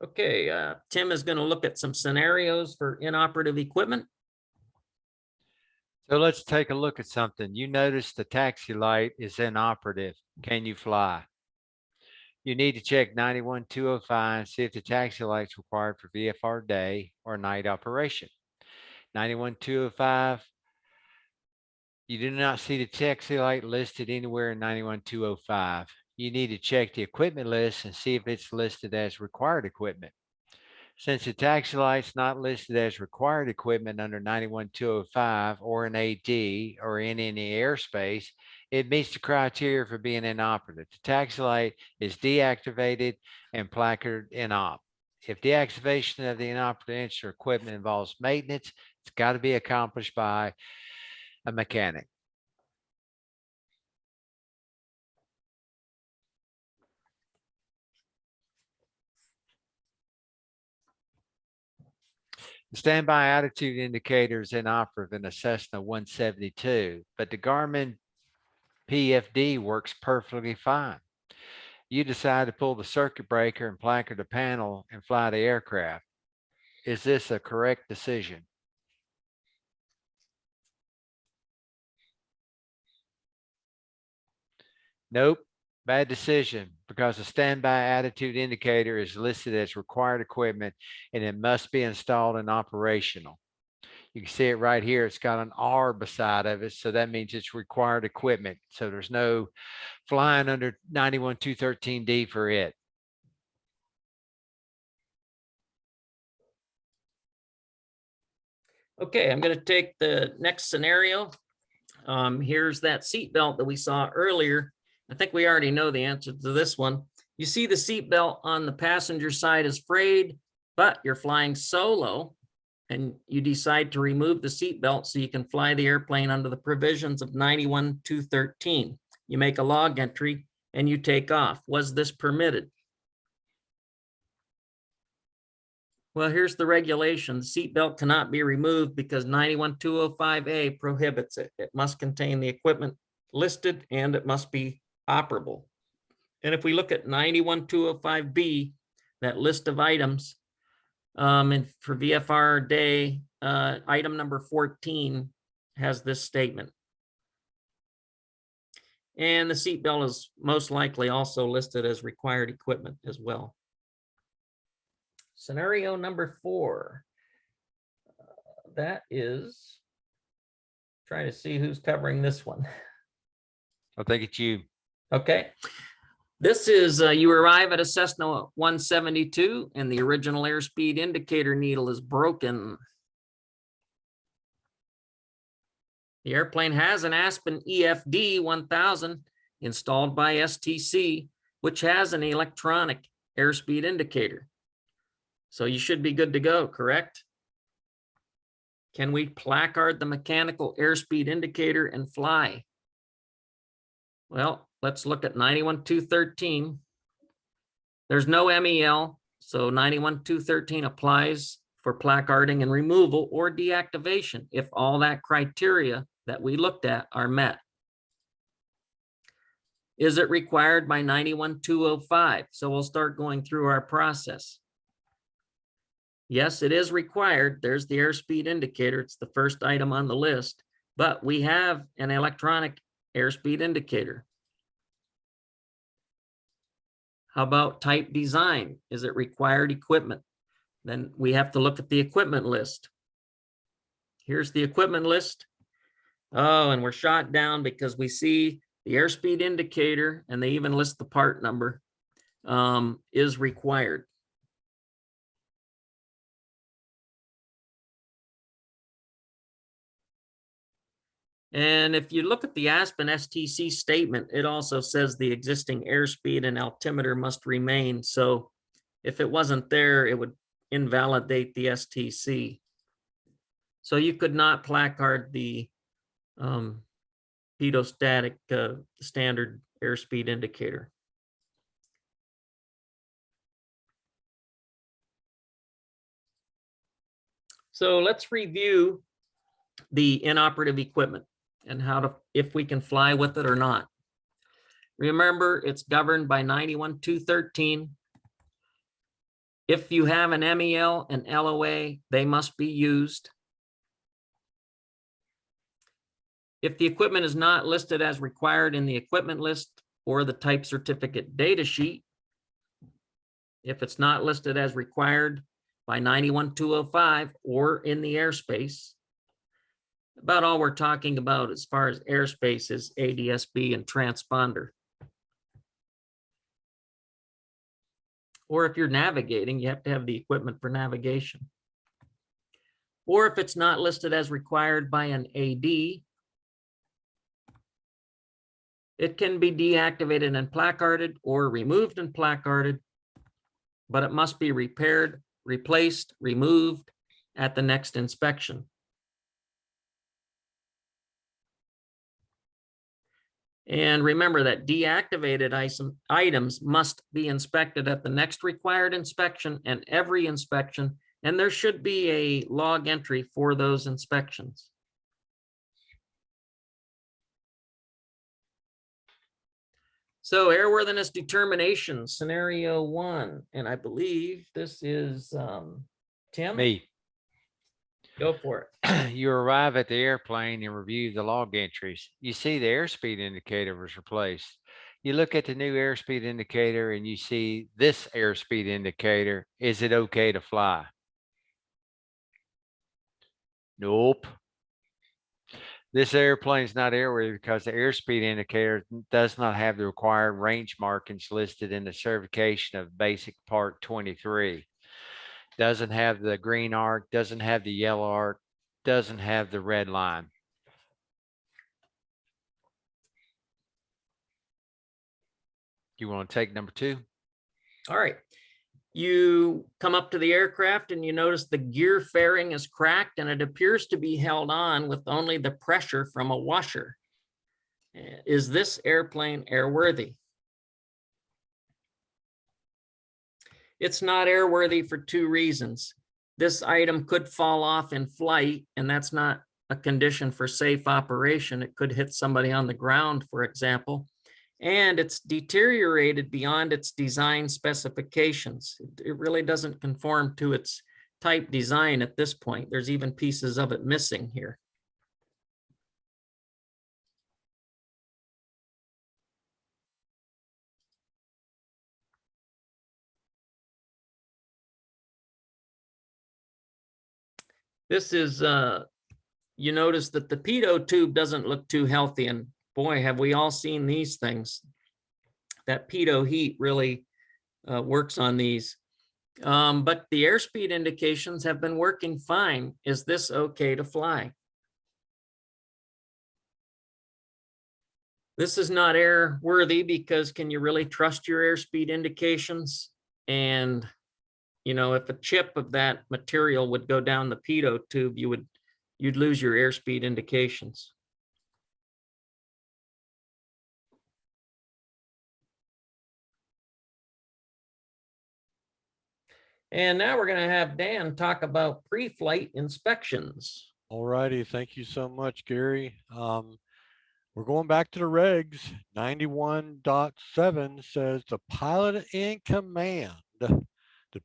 Okay, Tim is going to look at some scenarios for inoperative equipment. So let's take a look at something. You notice the taxi light is inoperative. Can you fly? You need to check 91.205 and see if the taxi light is required for VFR day or night operation. 91.205, you do not see the taxi light listed anywhere in 91.205. You need to check the equipment list and see if it's listed as required equipment. Since the taxi light's not listed as required equipment under 91.205 or an AD or in any airspace, it meets the criteria for being inoperative. The taxi light is deactivated and placarded inop. If deactivation of the inoperative instrument equipment involves maintenance, it's got to be accomplished by a mechanic. The standby attitude indicator is inoperative in a Cessna 172, but the Garmin PFD works perfectly fine. You decide to pull the circuit breaker and placard the panel and fly the aircraft. Is this a correct decision? Nope, bad decision, because the standby attitude indicator is listed as required equipment and it must be installed and operational. You can see it right here. It's got an R beside of it. So that means it's required equipment. So there's no flying under 91213D for it. Okay, I'm going to take the next scenario. Here's that seat belt that we saw earlier. I think we already know the answer to this one. You see the seat belt on the passenger side is frayed, but you're flying solo and you decide to remove the seat belt so you can fly the airplane under the provisions of 91213. You make a log entry and you take off. Was this permitted? Well, here's the regulation. The seat belt cannot be removed because 91205A prohibits it. It must contain the equipment listed and it must be operable. And if we look at 91205B, that list of items, and for VFR day, item number 14 has this statement. And the seat belt is most likely also listed as required equipment as well. Scenario number 4. That is, trying to see who's covering this one. I think it's you. Okay. This is, you arrive at a Cessna 172 and the original airspeed indicator needle is broken. The airplane has an Aspen EFD 1000 installed by STC, which has an electronic airspeed indicator. So you should be good to go, correct? Can we placard the mechanical airspeed indicator and fly? Well, let's look at 91213. There's no MEL, so 91213 applies for placarding and removal or deactivation if all that criteria that we looked at are met. Is it required by 91205? So we'll start going through our process. Yes, it is required. There's the airspeed indicator. It's the first item on the list, but we have an electronic airspeed indicator. How about type design? Is it required equipment? Then we have to look at the equipment list. Here's the equipment list. Oh, and we're shot down because we see the airspeed indicator, and they even list the part number, is required. And if you look at the Aspen STC statement, it also says the existing airspeed and altimeter must remain. So if it wasn't there, it would invalidate the STC. So you could not placard the pedostatic standard airspeed indicator. So let's review the inoperative equipment and how to, if we can fly with it or not. Remember, it's governed by 91213. If you have an MEL and LOA, they must be used. If the equipment is not listed as required in the equipment list or the type certificate data sheet, if it's not listed as required by 91205 or in the airspace, about all we're talking about as far as airspace is ADSB and transponder. Or if you're navigating, you have to have the equipment for navigation. Or if it's not listed as required by an AD, it can be deactivated and placarded or removed and placarded, but it must be repaired, replaced, removed at the next inspection. And remember that deactivated items must be inspected at the next required inspection and every inspection And there should be a log entry for those inspections. So airworthiness determination, scenario 1, and I believe this is Tim. Me. Go for it. You arrive at the airplane and review the log entries. You see the airspeed indicator was replaced. You look at the new airspeed indicator and you see this airspeed indicator. Is it okay to fly? Nope. This airplane is not airworthy because the airspeed indicator does not have the required range markings listed in the certification of basic part 23. Doesn't have the green arc, doesn't have the yellow arc, doesn't have the red line. You want to take number 2? All right. You come up to the aircraft and you notice the gear fairing is cracked and it appears to be held on with only the pressure from a washer. Is this airplane airworthy? It's not airworthy for 2 reasons. This item could fall off in flight, and that's not a condition for safe operation. It could hit somebody on the ground, for example. And it's deteriorated beyond its design specifications. It really doesn't conform to its type design at this point. There's even pieces of it missing here. This is, you notice that the pitot tube doesn't look too healthy, and boy, have we all seen these things. That pitot heat really works on these. But the airspeed indications have been working fine. Is this okay to fly? This is not airworthy because can you really trust your airspeed indications? And you know, if a chip of that material would go down the pitot tube, you'd lose your airspeed indications. And now we're going to have Dan talk about pre-flight inspections. All righty, thank you so much, Gary. We're going back to the regs. 91.7 says the pilot in command, the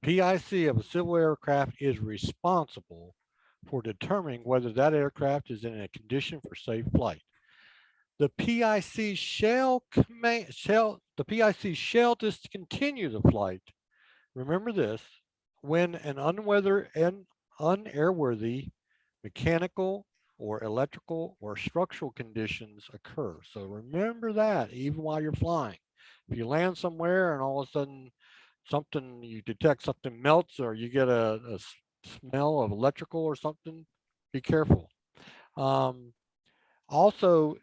PIC of a civil aircraft, is responsible for determining whether that aircraft is in a condition for safe flight. The PIC shall discontinue the flight. Remember this, when an unairworthy mechanical or electrical or structural conditions occur. So remember that even while you're flying. If you land somewhere and all of a sudden you detect something melts, or you get a smell of electrical or something, be careful. Also,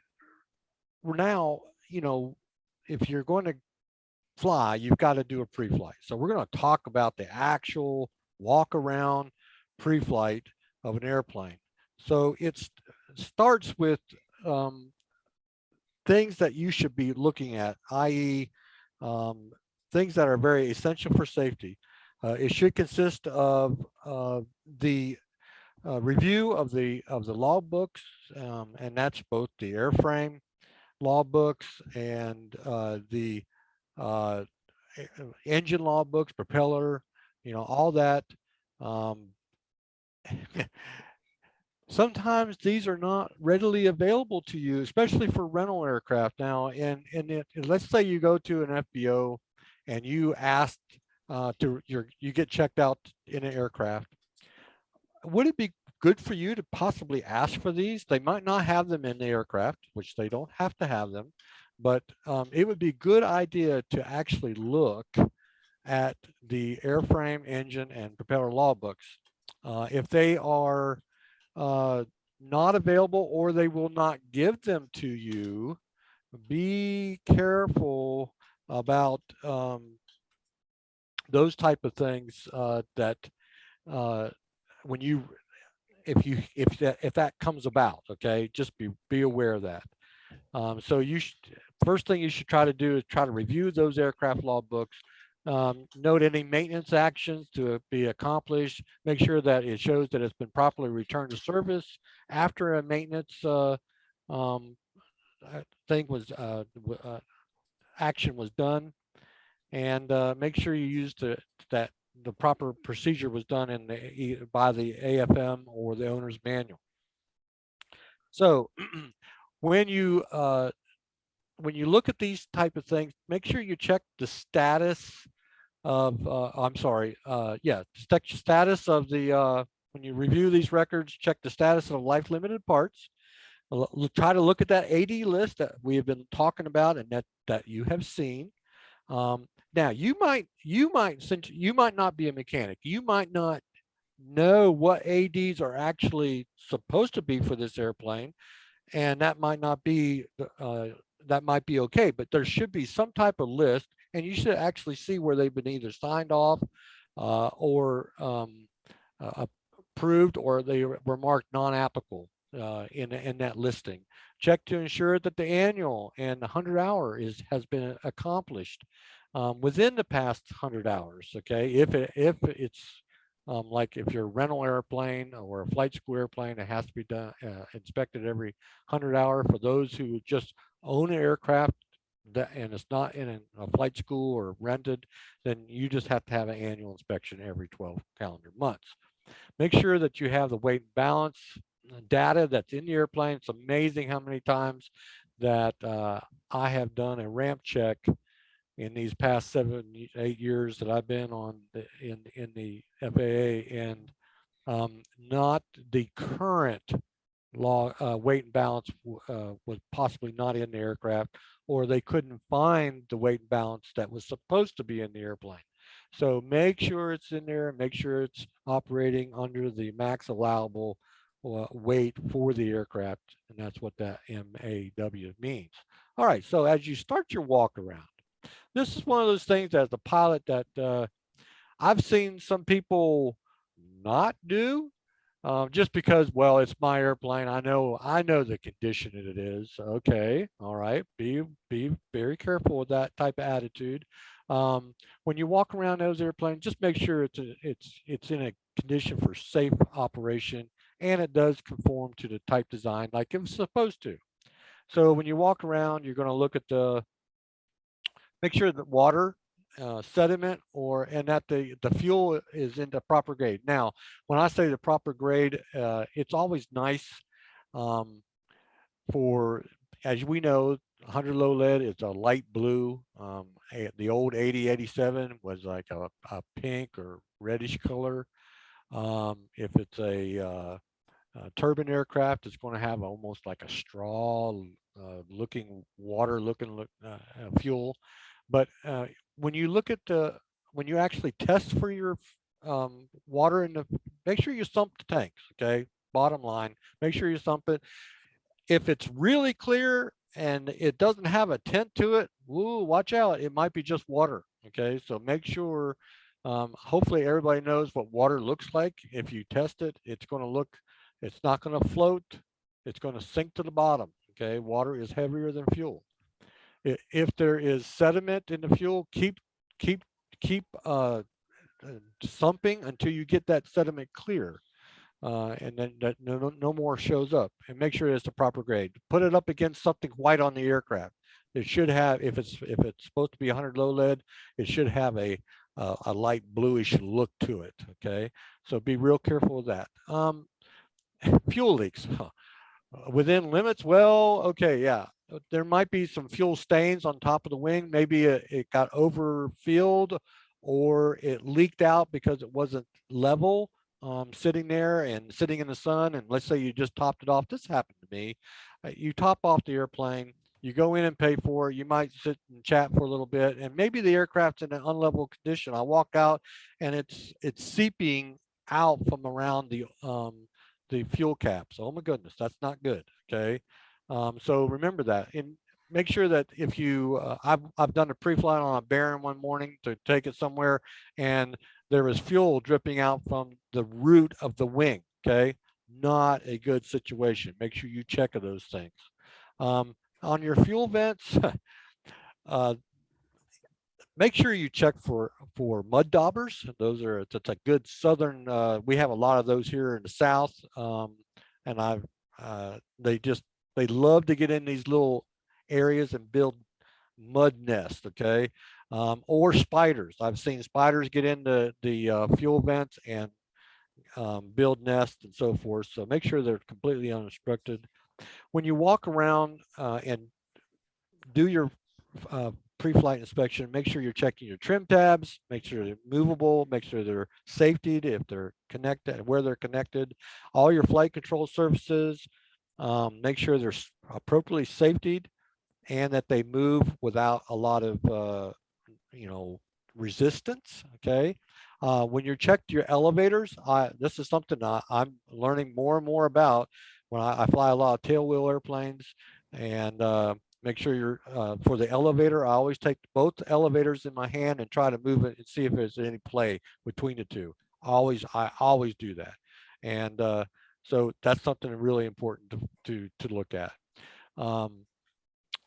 now, you know, if you're going to fly, you've got to do a pre-flight. So we're going to talk about the actual walk around pre-flight of an airplane. So it starts with things that you should be looking at, i.e. things that are very essential for safety. It should consist of the review of the logbooks, and that's both the airframe logbooks and the engine logbooks, propeller, you know, all that. Sometimes these are not readily available to you, especially for rental aircraft. Now, and let's say you go to an FBO and you ask you get checked out in an aircraft. Would it be good for you to possibly ask for these? They might not have them in the aircraft, which they don't have to have them, but it would be a good idea to actually look at the airframe, engine, and propeller logbooks. If they are not available or they will not give them to you, be careful about those type of things that when you if that comes about, okay, just be aware of that. So first thing you should try to do is try to review those aircraft logbooks. Note any maintenance actions to be accomplished. Make sure that it shows that it's been properly returned to service after a maintenance um, thing was action was done, and make sure you use that the proper procedure was done in by the AFM or the owner's manual. So when you look at these type of things, make sure you check the status of I'm sorry, check the status of the when you review these records, check the status of life limited parts. Try to look at that AD list that we have been talking about and that you have seen. Now you might since you might not be a mechanic, you might not know what ADs are actually supposed to be for this airplane, and that might not be that might be okay, but there should be some type of list, and you should actually see where they've been either signed off or approved, or they were marked non-applicable in that listing. Check to ensure that the annual and the 100-hour has been accomplished within the past 100 hours. Okay, if it's like if you're a rental airplane or a flight school airplane, it has to be done inspected every 100 hour. For those who just own an aircraft and it's not in a flight school or rented, then you just have to have an annual inspection every 12 calendar months. Make sure that you have the weight and balance data that's in the airplane. It's amazing how many times that I have done a ramp check in these past 7, 8 years that I've been on in the FAA, and not the current law weight and balance was possibly not in the aircraft, or they couldn't find the weight and balance that was supposed to be in the airplane. So make sure it's in there, make sure it's operating under the max allowable weight for the aircraft, and that's what that MAW means. All right, so as you start your walk around, this is one of those things as a pilot that I've seen some people not do just because, well, it's my airplane. I know the condition that it is. Okay, all right. Be very careful with that type of attitude. When you walk around those airplanes, just make sure it's in a condition for safe operation, and it does conform to the type design like it was supposed to. So when you walk around, you're going to look at make sure that water, sediment, and that the fuel is in the proper grade. Now, when I say the proper grade, it's always nice for, as we know, 100 low lead is a light blue. The old 8087 was like a pink or reddish color. If it's a turbine aircraft, it's going to have almost like a straw looking water looking fuel. But when you look at when you actually test for your water in the, make sure you sump the tanks. Okay, bottom line, make sure you sump it. If it's really clear and it doesn't have a tint to it, woo, watch out, it might be just water. Okay, so make sure. Hopefully everybody knows what water looks like. If you test it, it's going to look, it's not going to float, it's going to sink to the bottom. Okay, water is heavier than fuel. If there is sediment in the fuel, keep sumping until you get that sediment clear, and then that no more shows up. And make sure it's the proper grade. Put it up against something white on the aircraft. It should have, if it's supposed to be 100 low lead, it should have a light bluish look to it. Okay, so be real careful with that. Fuel leaks. Within limits, well, okay, yeah. There might be some fuel stains on top of the wing. Maybe it got overfilled, or it leaked out because it wasn't level, sitting there and sitting in the sun. And let's say you just topped it off. This happened to me. You top off the airplane, you go in and pay for it. You might sit and chat for a little bit, and maybe the aircraft's in an unlevel condition. I walk out and it's seeping out from around the fuel caps. Oh my goodness, that's not good. Okay, so remember that, and make sure that if you, I've done a pre-flight on a Baron one morning to take it somewhere, and there was fuel dripping out from the root of the wing. Okay, not a good situation. Make sure you check those things. On your fuel vents, Make sure you check for mud daubers. That's a good southern. We have a lot of those here in the South, and they love to get in these little areas and build mud nests. Okay, or spiders. I've seen spiders get into the fuel vents and build nests and so forth. So make sure they're completely unobstructed. When you walk around and do your pre-flight inspection, make sure you're checking your trim tabs, make sure they're movable, make sure they're safetied if they're connected, where they're connected, all your flight control surfaces, make sure they're appropriately safetied and that they move without a lot of, resistance, okay? When you're checked your elevators, this is something I'm learning more and more about when I fly a lot of tailwheel airplanes, and make sure you're for the elevator. I always take both elevators in my hand and try to move it and see if there's any play between the two. I always do that, and so that's something really important to look at.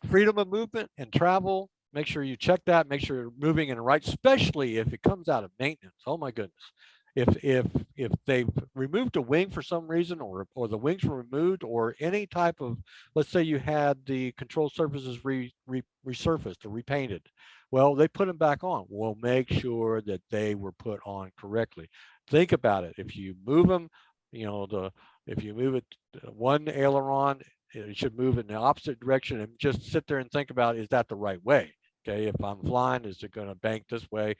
Freedom of movement and travel. Make sure you check that. Make sure you're moving in the right, especially if it comes out of maintenance. Oh my goodness. If they've removed a wing for some reason, or the wings were removed, or any type of, let's say you had the control surfaces resurfaced or repainted, well, they put them back on. Well, make sure that they were put on correctly. Think about it. If you move them, if you move it one aileron, it should move in the opposite direction, and just sit there and think about, is that the right way? Okay, if I'm flying, is it going to bank this way?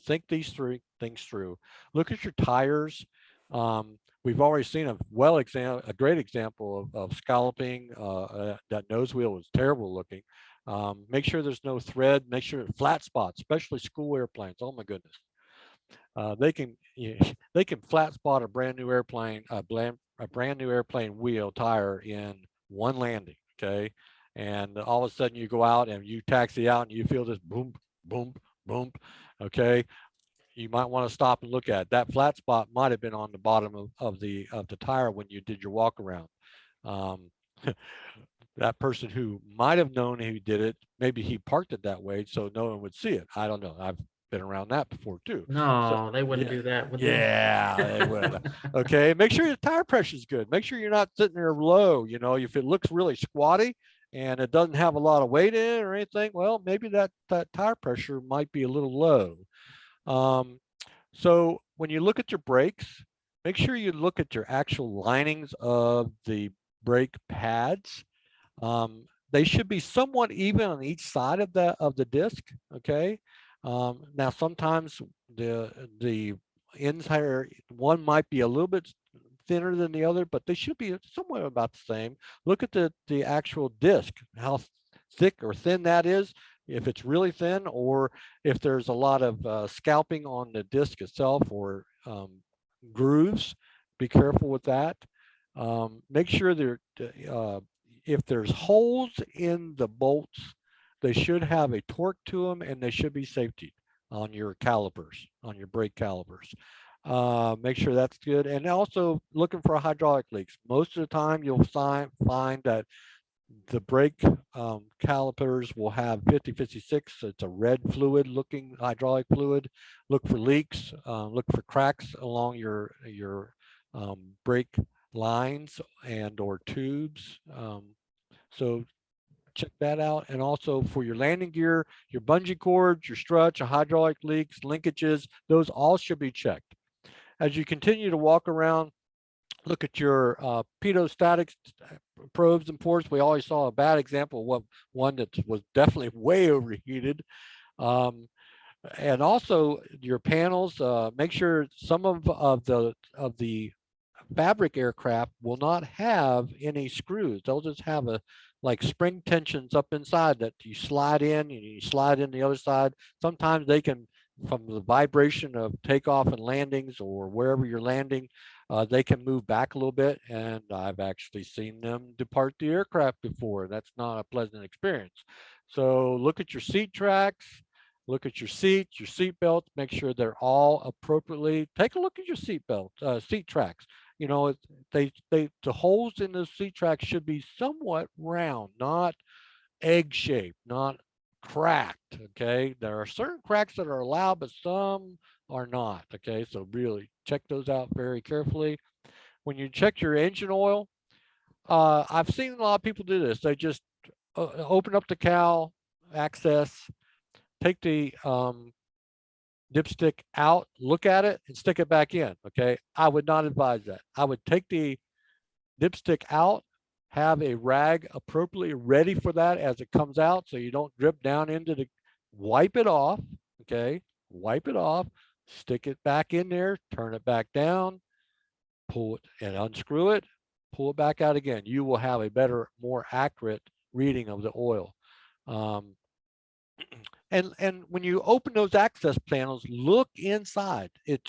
Think these three things through. Look at your tires. We've already seen a great example of scalloping. That nose wheel was terrible looking. Make sure there's no thread. Make sure flat spots, especially school airplanes. Oh my goodness. They can flat spot a brand new airplane, a brand new airplane wheel tire in one landing. Okay, and all of a sudden you go out and you taxi out and you feel this boom, boom, boom. Okay, you might want to stop and look at it. That flat spot might have been on the bottom of the tire when you did your walk around. That person who might have known who did it, maybe he parked it that way so no one would see it. I don't know. I've been around that before too. No, they wouldn't Yeah, do that, would they? yeah, they would. Okay, make sure your tire pressure is good. Make sure you're not sitting there low. If it looks really squatty and it doesn't have a lot of weight in it or anything, well, maybe that tire pressure might be a little low. So when you look at your brakes, make sure you look at your actual linings of the brake pads. They should be somewhat even on each side of the disc. Okay. Now sometimes the entire one might be a little bit thinner than the other, but they should be somewhat about the same. Look at the actual disc, how thick or thin that is. If it's really thin, or if there's a lot of scalping on the disc itself, or grooves, be careful with that. Make sure if there's holes in the bolts, they should have a torque to them, and they should be safety on your calipers, on your brake calipers. Make sure that's good. And also looking for hydraulic leaks. Most of the time you'll find that the brake calipers will have 5056. It's a red fluid looking hydraulic fluid. Look for leaks, look for cracks along your brake lines and or tubes. So check that out. And also for your landing gear, your bungee cords, your struts, your hydraulic leaks, linkages, those all should be checked. As you continue to walk around, look at your pedostatics probes and ports. We always saw a bad example of one that was definitely way overheated. And also your panels, make sure some of the fabric aircraft will not have any screws. They'll just have like spring tensions up inside that you slide in and you slide in the other side. Sometimes they can, from the vibration of takeoff and landings or wherever you're landing, they can move back a little bit. And I've actually seen them depart the aircraft before. That's not a pleasant experience. So look at your seat tracks. Look at your seats, your seat belts, make sure they're all appropriately. Take a look at your seat belt, seat tracks. The holes in the seat tracks should be somewhat round, not egg shaped, not cracked. Okay, there are certain cracks that are allowed, but some are not. Okay, so really check those out very carefully. When you check your engine oil, I've seen a lot of people do this. They just open up the cowl access, take the dipstick out, look at it, and stick it back in. Okay, I would not advise that. I would take the dipstick out, have a rag appropriately ready for that as it comes out, so you don't drip down into the. Wipe it off. Okay, wipe it off, stick it back in there, turn it back down, pull it and unscrew it, pull it back out again. You will have a better, more accurate reading of the oil. And when you open those access panels, look inside. It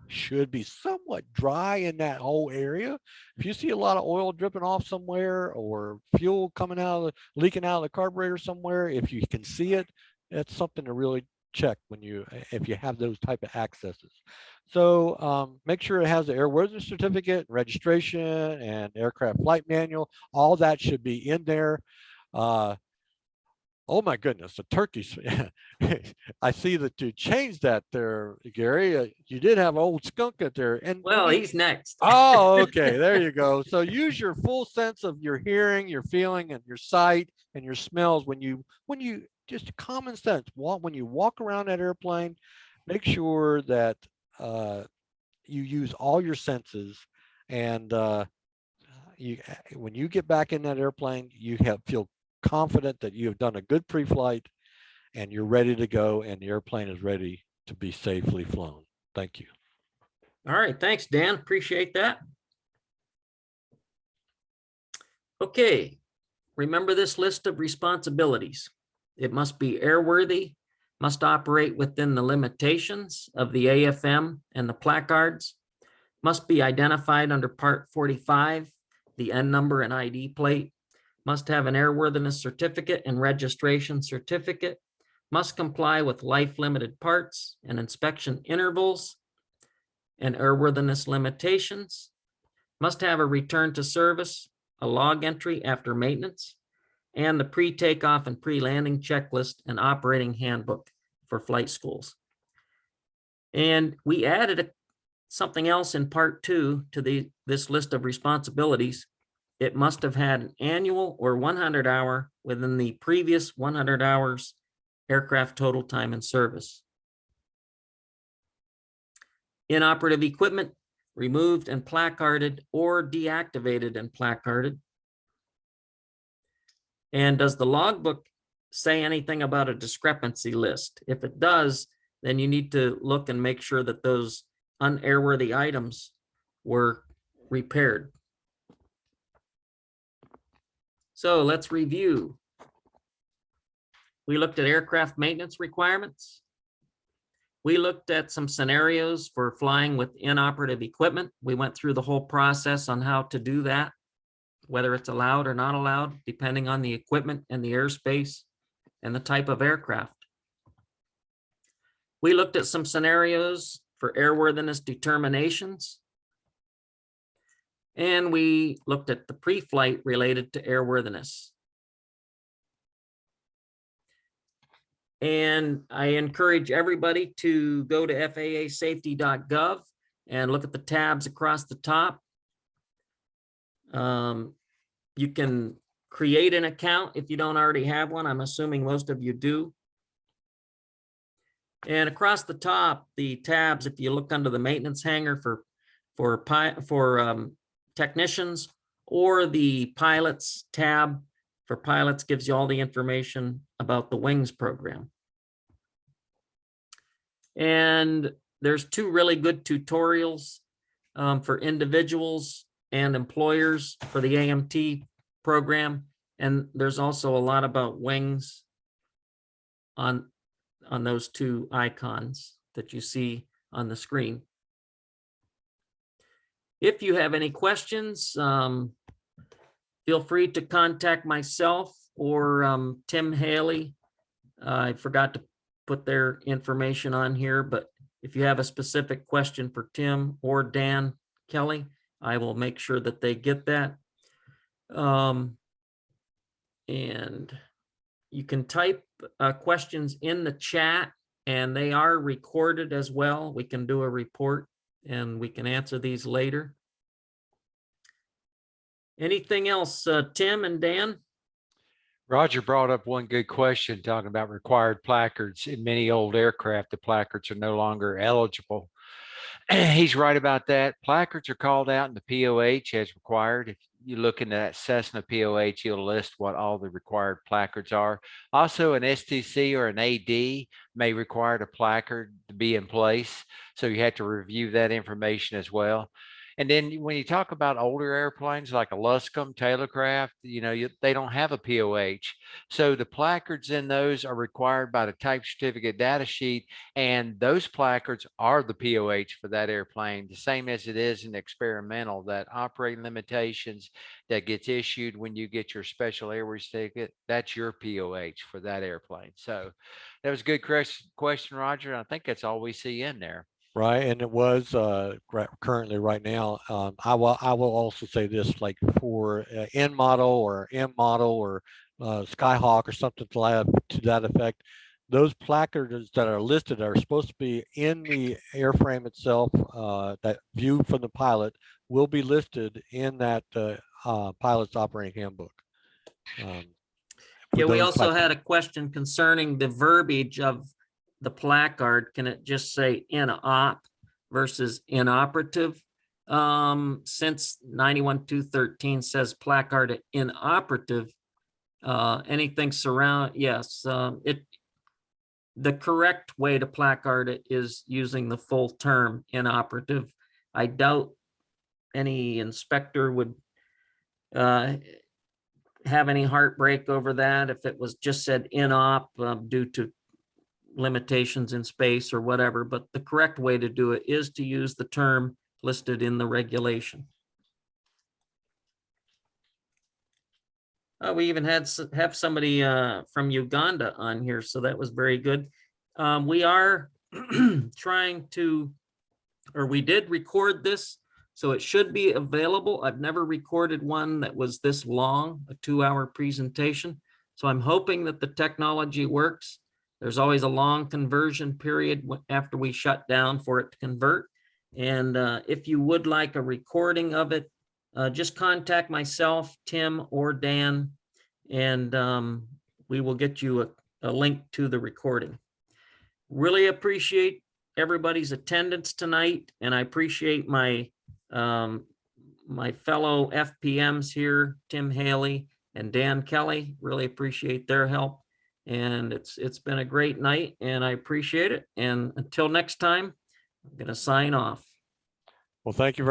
should be somewhat dry in that whole area. If you see a lot of oil dripping off somewhere or fuel coming out of leaking out of the carburetor somewhere, if you can see it, that's something to really check when if you have those type of accesses. So make sure it has the airworthiness certificate, registration, and aircraft flight manual. All that should be in there. Oh my goodness, the turkeys. I see that you changed that there, Gary. You did have old skunk at there. And Well, he's next. oh, okay, there you go. So use your full sense of your hearing, your feeling, and your sight and your smells when you just common sense. When you walk around that airplane, make sure that you use all your senses, and when you get back in that airplane, you feel confident that you have done a good pre-flight and you're ready to go, and the airplane is ready to be safely flown. Thank you. All right, thanks, Dan. Appreciate that. Okay, remember this list of responsibilities. It must be airworthy, must operate within the limitations of the AFM and the placards, must be identified under Part 45, the N number and ID plate, must have an airworthiness certificate and registration certificate, must comply with life-limited parts and inspection intervals and airworthiness limitations, must have a return to service, a log entry after maintenance, and the pre-takeoff and pre-landing checklist and operating handbook for flight schools. And we added something else in Part 2 to this list of responsibilities. It must have had an annual or 100-hour within the previous 100 hours aircraft total time in service. Inoperative equipment removed and placarded or deactivated and placarded. And does the logbook say anything about a discrepancy list? If it does, then you need to look and make sure that those unairworthy items were repaired. So let's review. We looked at aircraft maintenance requirements. We looked at some scenarios for flying with inoperative equipment. We went through the whole process on how to do that, whether it's allowed or not allowed, depending on the equipment and the airspace and the type of aircraft. We looked at some scenarios for airworthiness determinations. And we looked at the pre-flight related to airworthiness. And I encourage everybody to go to FAAsafety.gov and look at the tabs across the top. You can create an account if you don't already have one. I'm assuming most of you do. And across the top, the tabs, if you look under the maintenance hangar for technicians, or the pilots tab for pilots, gives you all the information about the wings program. And there's 2 really good tutorials for individuals and employers for the AMT program. And there's also a lot about wings on those 2 icons that you see on the screen. If you have any questions, feel free to contact myself or Tim Haley. I forgot to put their information on here, but if you have a specific question for Tim or Dan Kelly, I will make sure that they get that. And You can type questions in the chat, and they are recorded as well. We can do a report and we can answer these later. Anything else, Tim and Dan? Roger brought up one good question talking about required placards. In many old aircraft, the placards are no longer eligible. He's right about that. Placards are called out in the POH as required. If you look into that Cessna POH, you'll list what all the required placards are. Also, an STC or an AD may require a placard to be in place. So you have to review that information as well. And then when you talk about older airplanes like a Luscombe, Taylorcraft, they don't have a POH. So the placards in those are required by the type certificate data sheet, and those placards are the POH for that airplane, the same as it is in experimental, that operating limitations that gets issued when you get your special airworthiness ticket, that's your POH for that airplane. So that was a good question, Roger. I think that's all we see in there. Right, and it was currently right now. I will also say this, like for N model or M model or Skyhawk or something to that effect, those placards that are listed are supposed to be in the airframe itself. That view from the pilot will be listed in that pilot's operating handbook. Yeah, we also had a question concerning the verbiage of the placard. Can it just say in op versus inoperative? Since 91.213 says placard inoperative, anything surround, yes, the correct way to placard it is using the full term inoperative. I doubt any inspector would have any heartbreak over that if it was just said inop due to limitations in space or whatever, but the correct way to do it is to use the term listed in the regulation. We even have somebody from Uganda on here, so that was very good. We are trying to, or we did record this, so it should be available. I've never recorded one that was this long, a 2-hour presentation. So I'm hoping that the technology works. There's always a long conversion period after we shut down for it to convert. And if you would like a recording of it, just contact myself, Tim, or Dan, and we will get you a link to the recording. Really appreciate everybody's attendance tonight, and I appreciate my my fellow FPMs here, Tim Haley and Dan Kelly. Really appreciate their help. And it's been a great night, and I appreciate it. And until next time, I'm going to sign off. Well, thank you very